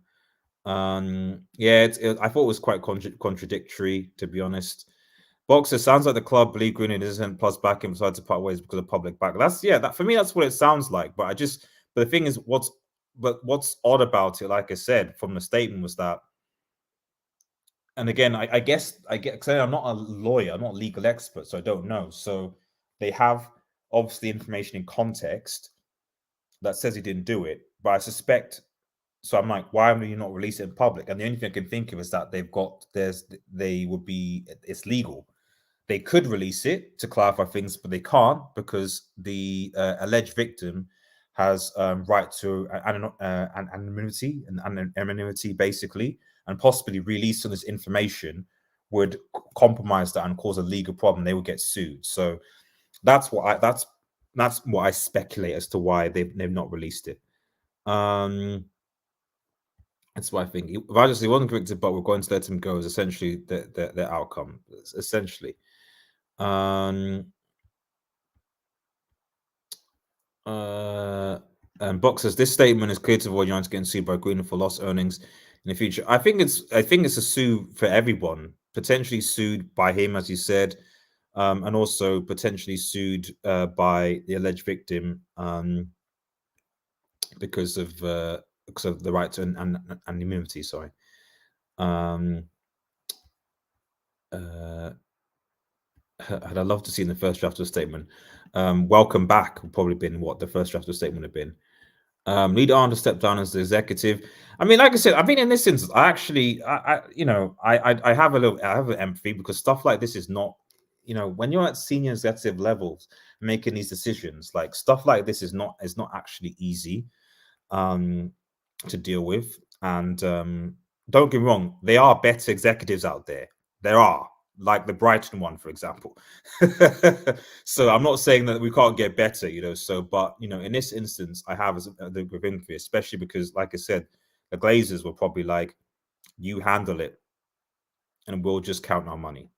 Yeah, I thought it was quite contradictory, to be honest. Boxer, sounds like the club believe Greenwood isn't plus back him decided to part ways because of public back. That for me, that's what it sounds like. But the thing is, what's odd about it, like I said from the statement, was that, and again, I guess because I'm not a lawyer, I'm not a legal expert, so I don't know. So they have obviously information in context that says he didn't do it, but I suspect So I'm like, why are you not releasing it in public? And the only thing I can think of is that it's legal. They could release it to clarify things, but they can't because the alleged victim has right to anonymity and anonymity, basically, and possibly releasing this information would compromise that and cause a legal problem. They would get sued. So that's what I speculate as to why they've not released it. That's what I think. Obviously, he wasn't convicted, but we're going to let him go. Is essentially the outcome. Essentially. And Box says this statement is clear to avoid United getting sued by Greenwood for lost earnings in the future. I think it's a sue for everyone, potentially sued by him, as you said, and also potentially sued by the alleged victim because of the right to anonymity. Sorry. Had I loved to see in the first draft of the statement. Welcome back would probably been what the first draft of the statement would have been. Leader Arnold stepped down as the executive. I mean, like I said, I mean, in this instance, I have an empathy because stuff like this is not, when you're at senior executive levels making these decisions, like stuff like this is not actually easy to deal with. And don't get me wrong, there are better executives out there. There are, like the Brighton one, for example. So I'm not saying that we can't get better, but in this instance, I have the empathy, especially because, like I said, the Glazers were probably like, you handle it and we'll just count our money.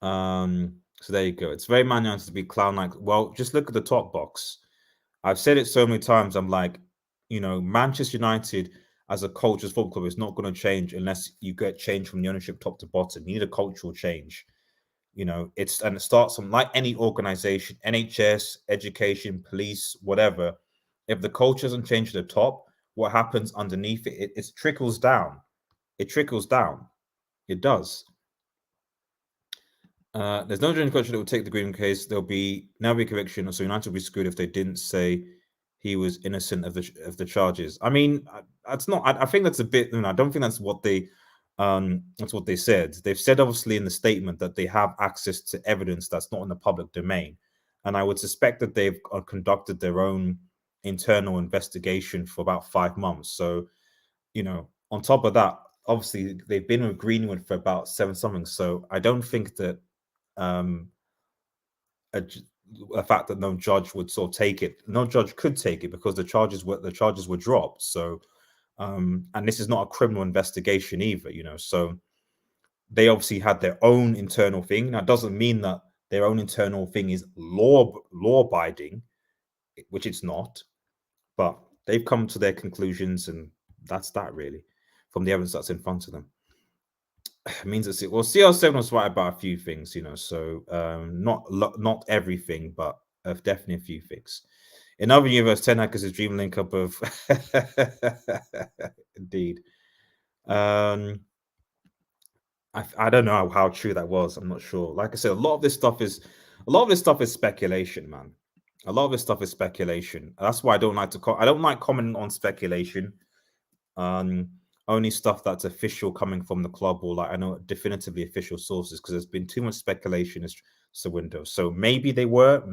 So there you go. It's very Man United to be clown-like. Well, just look at the top box. I've said it so many times. I'm like, Manchester United as a culture, as football club, is not going to change unless you get change from the ownership top to bottom. You need a cultural change. It starts from, like any organization, NHS, education, police, whatever. If the culture doesn't change at the top, what happens underneath it? It trickles down. It trickles down. It does. There's no genuine culture that will take the Greenwood case. There'll be now be conviction, so United will be screwed if they didn't say he was innocent of the charges. I mean, that's not. I think that's a bit. I don't think that's what they. That's what they said. They've said obviously in the statement that they have access to evidence that's not in the public domain, and I would suspect that they've conducted their own internal investigation for about 5 months. So, on top of that, obviously they've been with Greenwood for about 7 something. So I don't think that a fact that no judge would sort of take it. No judge could take it because the charges were dropped. So, and this is not a criminal investigation either, So they obviously had their own internal thing. Now, it doesn't mean that their own internal thing is law abiding, which it's not. But they've come to their conclusions, and that's that really, from the evidence that's in front of them. It means that CR7 was right about a few things, So not everything, but definitely a few things. In other universe, Ten Hag is a dream link up of indeed. I don't know how true that was. I'm not sure. Like I said, a lot of this stuff is speculation, man. A lot of this stuff is speculation. That's why I don't like I don't like commenting on speculation. Only stuff that's official coming from the club, or like I know definitively official sources, because there's been too much speculation as to window. So maybe they were,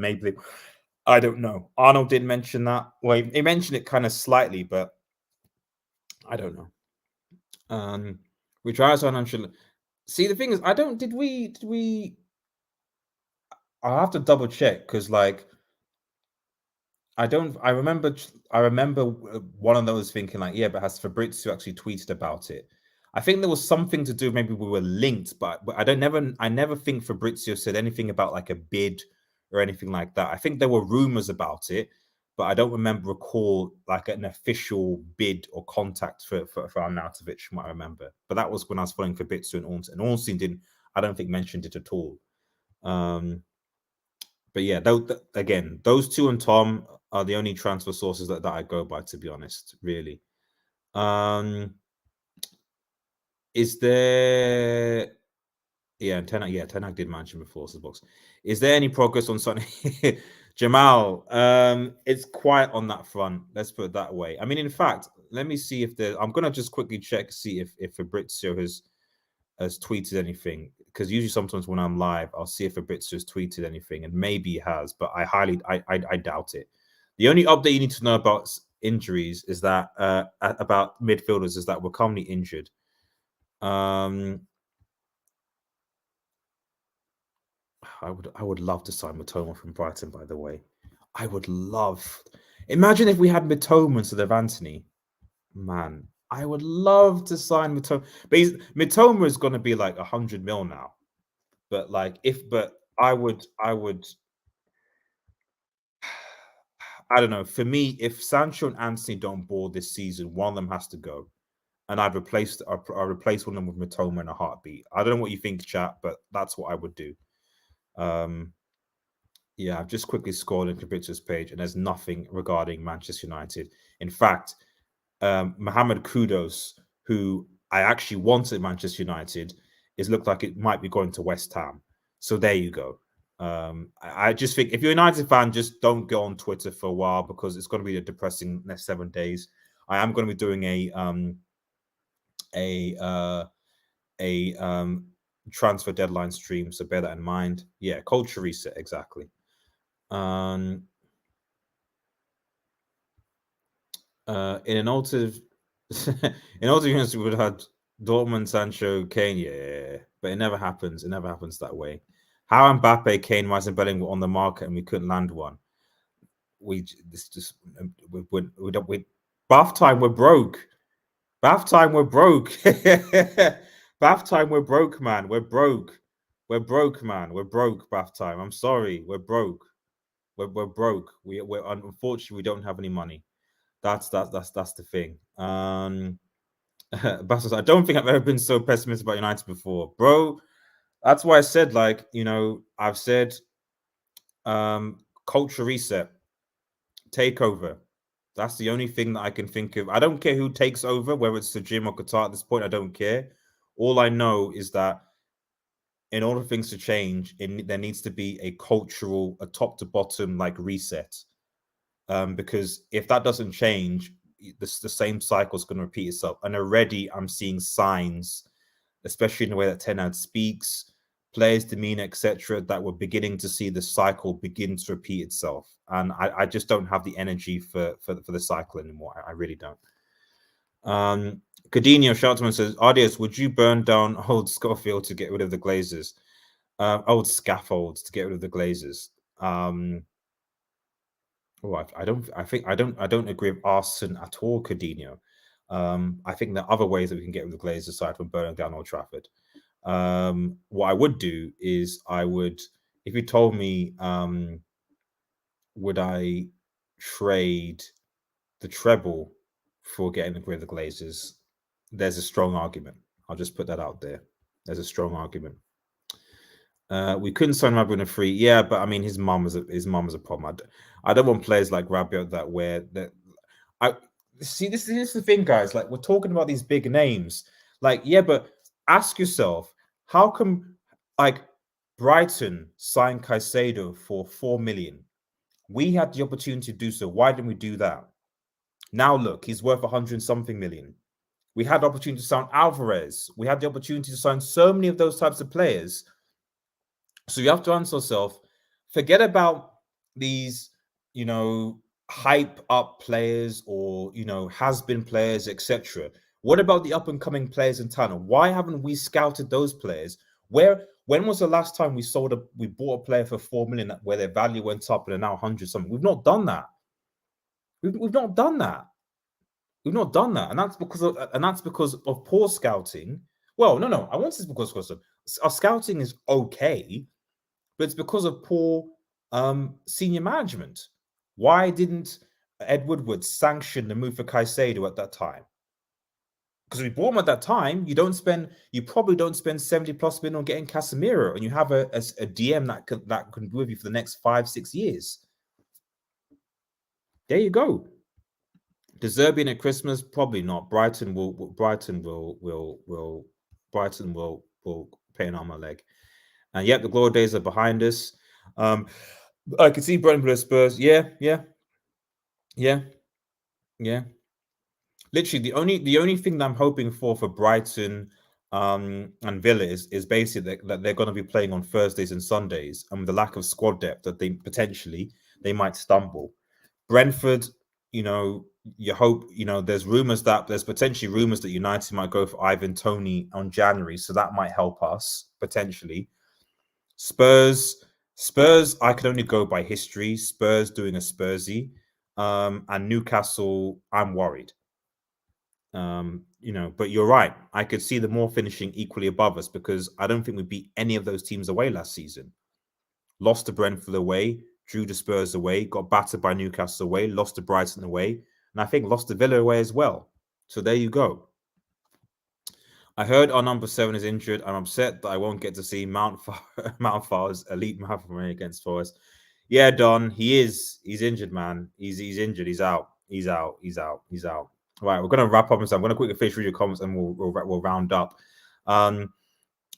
I don't know. Arnold didn't mention that. Well, he mentioned it kind of slightly, but I don't know. Which I financial. See, the thing is, did we? I'll have to double check because, like, I remember one of those thinking like, yeah, but has Fabrizio actually tweeted about it? I think there was something to do. Maybe we were linked, but I never think Fabrizio said anything about like a bid or anything like that. I think there were rumors about it, but I don't recall like an official bid or contact for Arnautovic from what I remember. But that was when I was following Fabrizio and Ornstein. And Ornstein didn't, I don't think, mentioned it at all. But yeah, again, those two and Tom are the only transfer sources that I go by, to be honest, really. Is there... Yeah, Ten Hag did mention before, box. Is there any progress on Sonny? Jamal, it's quiet on that front. Let's put it that way. I mean, in fact, let me see if there. I'm gonna just quickly check, see if Fabrizio has tweeted anything, because usually sometimes when I'm live, I'll see if Fabrizio has tweeted anything, and maybe he has, but I doubt it. The only update you need to know about injuries is that about midfielders is that we're currently injured. I would love to sign Matoma from Brighton, by the way. I would love. Imagine if we had Mitoma instead of Anthony. Man, I would love to sign Mitoma. But Mitoma is going to be like 100 mil now. But like, I would. I don't know. For me, if Sancho and Anthony don't ball this season, one of them has to go, and I'd replace one of them with Mitoma in a heartbeat. I don't know what you think, chat, but that's what I would do. Yeah, I've just quickly scrolled into Fabrizio's page, and there's nothing regarding Manchester United. In fact, Mohamed Kudus, who I actually wanted Manchester United, is looked like it might be going to West Ham. So there you go. I just think if you're a United fan, just don't go on Twitter for a while, because it's going to be a depressing next 7 days. I am going to be doing a transfer deadline stream, so bear that in mind. Yeah, culture reset, exactly. In an alternative universe, we would have had Dortmund, Sancho, Kane. Yeah, but it never happens. It never happens that way. How Mbappe, Kane, Rice, and Bellingham were on the market and we couldn't land one. Bath time, we're broke. Bath time, we're broke. Bath time, we're broke, man. We're broke. We're broke, man. We're broke. Bath time. I'm sorry. We're broke. We're broke. We're unfortunately we don't have any money. That's the thing. Bastos, I don't think I've ever been so pessimistic about United before, bro. That's why I said, like, I've said, culture reset, takeover. That's the only thing that I can think of. I don't care who takes over, whether it's the gym or Qatar at this point. I don't care. All I know is that in order for things to change, there needs to be a cultural, a top to bottom like reset. Because if that doesn't change, the same cycle is going to repeat itself. And already I'm seeing signs, especially in the way that Ten Hag speaks, players' demeanor, etc., that we're beginning to see the cycle begin to repeat itself. And I just don't have the energy for the cycle anymore. I really don't. Cadinho Shelterman says, Adios, would you burn down old Schofield to get rid of the Glazers? Old scaffolds to get rid of the Glazers. I don't agree with arson at all, Cadinho. I think there are other ways that we can get rid of the Glazers aside from burning down Old Trafford. What I would do is if you told me, would I trade the treble for getting rid of the Glazers? There's a strong argument. I'll just put that out there. There's a strong argument. We couldn't sign Rabiot free. Yeah, but I mean, his mum is a problem. I don't want players like Rabiot I see. This is the thing, guys. Like, we're talking about these big names. Like, yeah, but ask yourself, how come like Brighton signed Caicedo for 4 million? We had the opportunity to do so. Why didn't we do that? Now look, he's worth 100 something million. We had the opportunity to sign Alvarez. We had the opportunity to sign so many of those types of players. So you have to answer yourself, forget about these, hype up players or, has-been players, etc. What about the up-and-coming players in talent? Why haven't we scouted those players? When was the last time we bought a player for 4 million where their value went up and they're now 100 something? We've not done that. We've not done that. We've not done that. And that's because of poor scouting. Well, no. I won't say it's because our scouting is okay, but it's because of poor senior management. Why didn't Ed Woodward sanction the move for Caicedo at that time? Because we bought him at that time. You probably don't spend 70+ million on getting Casemiro, and you have a DM that can be with you for the next 5-6 years. There you go. Does Zerbian at Christmas? Probably not. Brighton will pay an arm and a leg. And yep, the glory days are behind us. I can see Brighton Blue Spurs. Yeah. literally the only thing that I'm hoping for Brighton and Villa is basically that they're going to be playing on Thursdays and Sundays, and with the lack of squad depth that they might stumble. Brentford, you hope, there's potentially rumors that United might go for Ivan Toney on January, so that might help us potentially. Spurs, I can only go by history. Spurs doing a Spursy, and Newcastle, I'm worried. But you're right. I could see them all finishing equally above us because I don't think we beat any of those teams away last season. Lost to Brentford away, drew to Spurs away, got battered by Newcastle away, lost to Brighton away, and I think lost to Villa away as well. So there you go. I heard our number 7 is injured. I'm upset that I won't get to see Mount Far's elite Mahavamari against Forest. Yeah, Don, he's injured, man. He's injured. He's out. He's out. Right, we're gonna wrap up and stuff. I'm gonna quickly finish read your comments and we'll round up.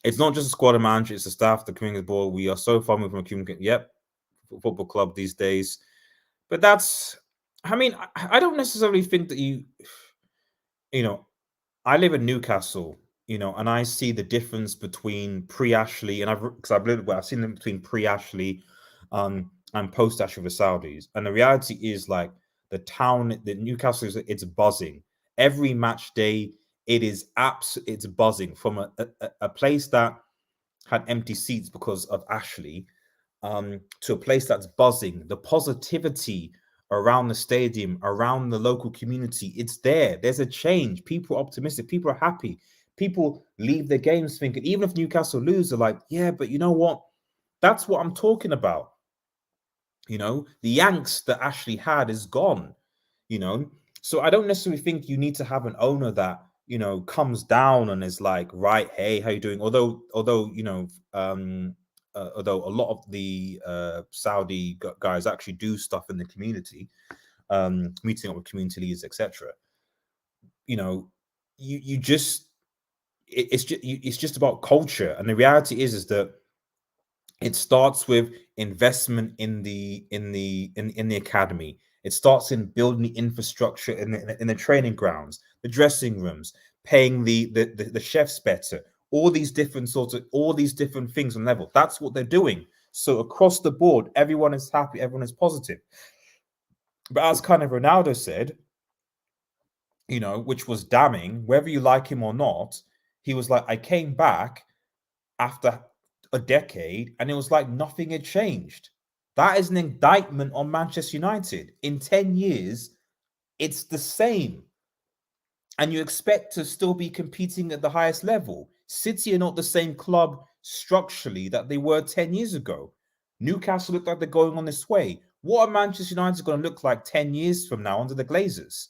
It's not just a squad and manager; it's the staff, the community board. We are so far moved from a community. Yep, football club these days. But I don't necessarily think that I live in Newcastle, and I see the difference between pre-Ashley and I've seen them between pre-Ashley, and post-Ashley with the Saudis. And the reality is, like, the Newcastle it's buzzing every match day. It's buzzing from a place that had empty seats because of Ashley, to a place that's buzzing. The positivity around the stadium, around the local community, it's there. There's a change. People are optimistic. People are happy. People leave their games thinking, even if Newcastle lose, they're like, yeah, but you know what? That's what I'm talking about. The angst that Ashley had is gone. So I don't necessarily think you need to have an owner that comes down and is like, right, hey, how you doing? Although a lot of the Saudi guys actually do stuff in the community, meeting up with community leaders, etc. It's just about culture, and the reality is that it starts with investment in the academy. It starts in building the infrastructure in the training grounds, the dressing rooms, paying the chefs better, all these different things on level. That's what they're doing. So across the board, everyone is happy, everyone is positive. But as kind of Ronaldo said, which was damning, whether you like him or not, he was like, I came back after a decade and it was like nothing had changed. That is an indictment on Manchester United. In 10 years, it's the same. And you expect to still be competing at the highest level. City are not the same club structurally that they were 10 years ago. Newcastle look like they're going on this way. What are Manchester United going to look like 10 years from now under the Glazers?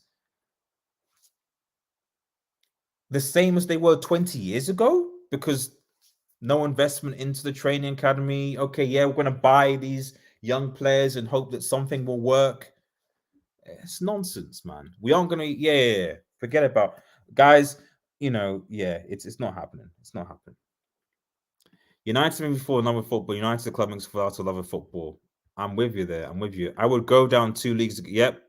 The same as they were 20 years ago? Because no investment into the training academy. Okay, yeah, we're going to buy these young players and hope that something will work. It's nonsense, man. We aren't going to, forget about guys. It's not happening. It's not happening. United moving forward, number football. United club makes for to love of football. I'm with you there. I'm with you. I would go down 2 leagues. Yep.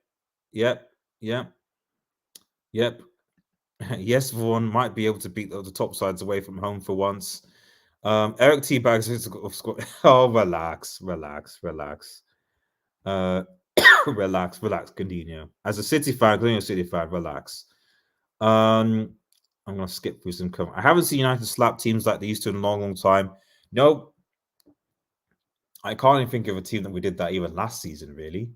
Yes, Vaughan might be able to beat the top sides away from home for once. Erik Teabags is oh, relax. Relax, Coutinho. As a City fan, relax. I'm gonna skip through some comments. I haven't seen United slap teams like they used to in a long time. No, I can't even think of a team that we did that even last season, really.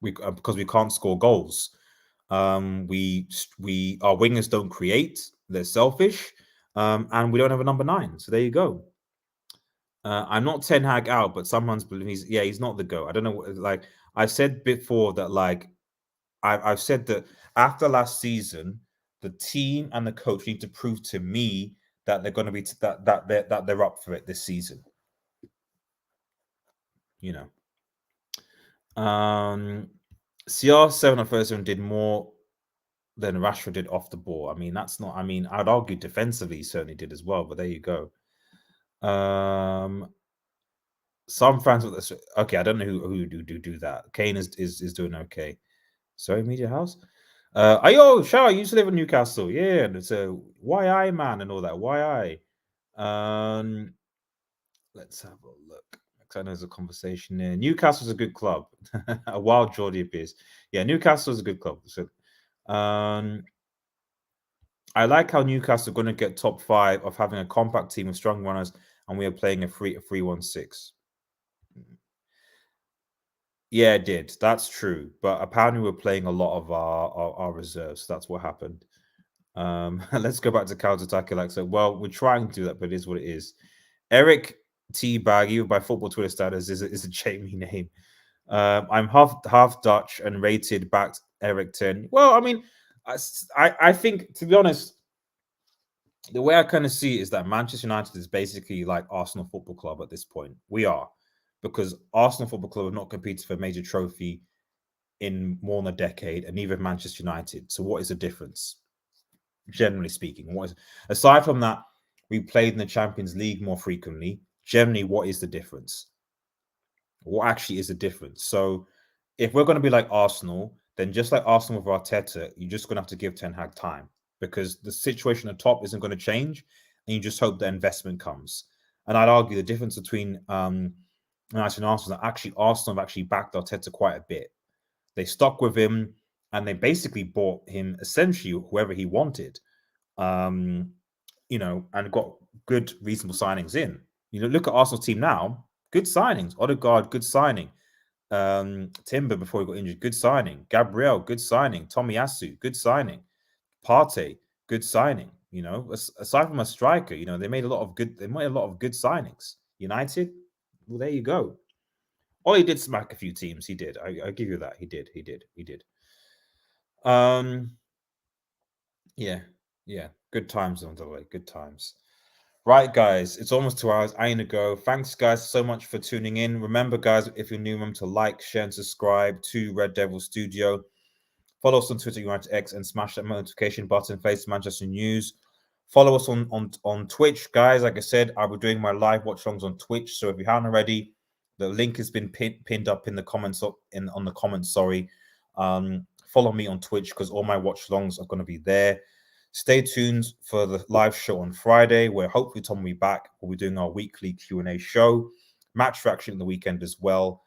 Because we can't score goals. Our wingers don't create, they're selfish. And we don't have a number 9. So there you go. I'm not Ten Hag out, but someone's believing he's not the GOAT. I don't know. Like I said before that, like I've said that after last season, the team and the coach need to prove to me that they're going to be that they're up for it this season. CR7 on first one did more than Rashford did off the ball. I mean, that's not. I mean, I'd argue defensively he certainly did as well. But there you go. Some fans with this. Okay, I don't know who do that. Kane is doing okay. Sorry, Media House. Yo, Shah, you used to live in Newcastle. Yeah, and it's a YI man and all that. YI. Let's have a look. I know there's a conversation there. Newcastle's a good club. A wild Geordie appears. Yeah, Newcastle's a good club. So, I like how Newcastle are going to get top 5 of having a compact team with strong runners, and we are playing a 3-1-6. Yeah, it did. That's true. But apparently, we're playing a lot of our reserves. That's what happened. Let's go back to counter attack, Alexa. Well, we're trying to do that, but it is what it is. Erik Teabag, even by football Twitter status, is a Jamie name. I'm half Dutch and rated backed Erik 10. Well, I mean, I think, to be honest, the way I kind of see it is that Manchester United is basically like Arsenal Football Club at this point. We are, because Arsenal Football Club have not competed for a major trophy in more than a decade, and neither have Manchester United. So what is the difference? Generally speaking, what is, aside from that, we played in the Champions League more frequently. Generally, what is the difference? What actually is the difference? So if we're going to be like Arsenal, then just like Arsenal with Arteta, you're just going to have to give Ten Hag time, because the situation at the top isn't going to change, and you just hope that investment comes. And I'd argue the difference between United and Arsenal is that actually Arsenal have actually backed Arteta quite a bit. They stuck with him, and they basically bought him essentially whoever he wanted, and got good, reasonable signings in. Look at Arsenal's team now. Good signings. Odegaard, good signing. Timber, before he got injured, good signing. Gabriel, good signing. Tomiyasu, good signing. Partey, good signing. Aside from a striker, they made a lot of good. They made a lot of good signings. United, well, there you go. Oh, he did smack a few teams. He did. I give you that. He did. Yeah. Good times on the way. Good times. Right, guys, it's almost 2 hours. I need to go. Thanks, guys, so much for tuning in. Remember, guys, if you're new, remember to like, share, and subscribe to Red Devil Studio. Follow us on Twitter, United X, and smash that notification button. Face Manchester News. Follow us on Twitch, guys. Like I said, I'll be doing my live watch longs on Twitch. So if you haven't already, the link has been pinned up in the comments. On the comments, sorry. Follow me on Twitch, because all my watch longs are going to be there. Stay tuned for the live show on Friday, where hopefully Tom will be back. We'll be doing our weekly Q&A show, match reaction in the weekend as well.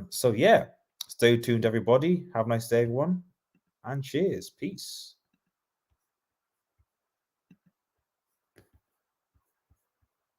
So yeah, stay tuned, everybody. Have a nice day, everyone, and cheers. Peace.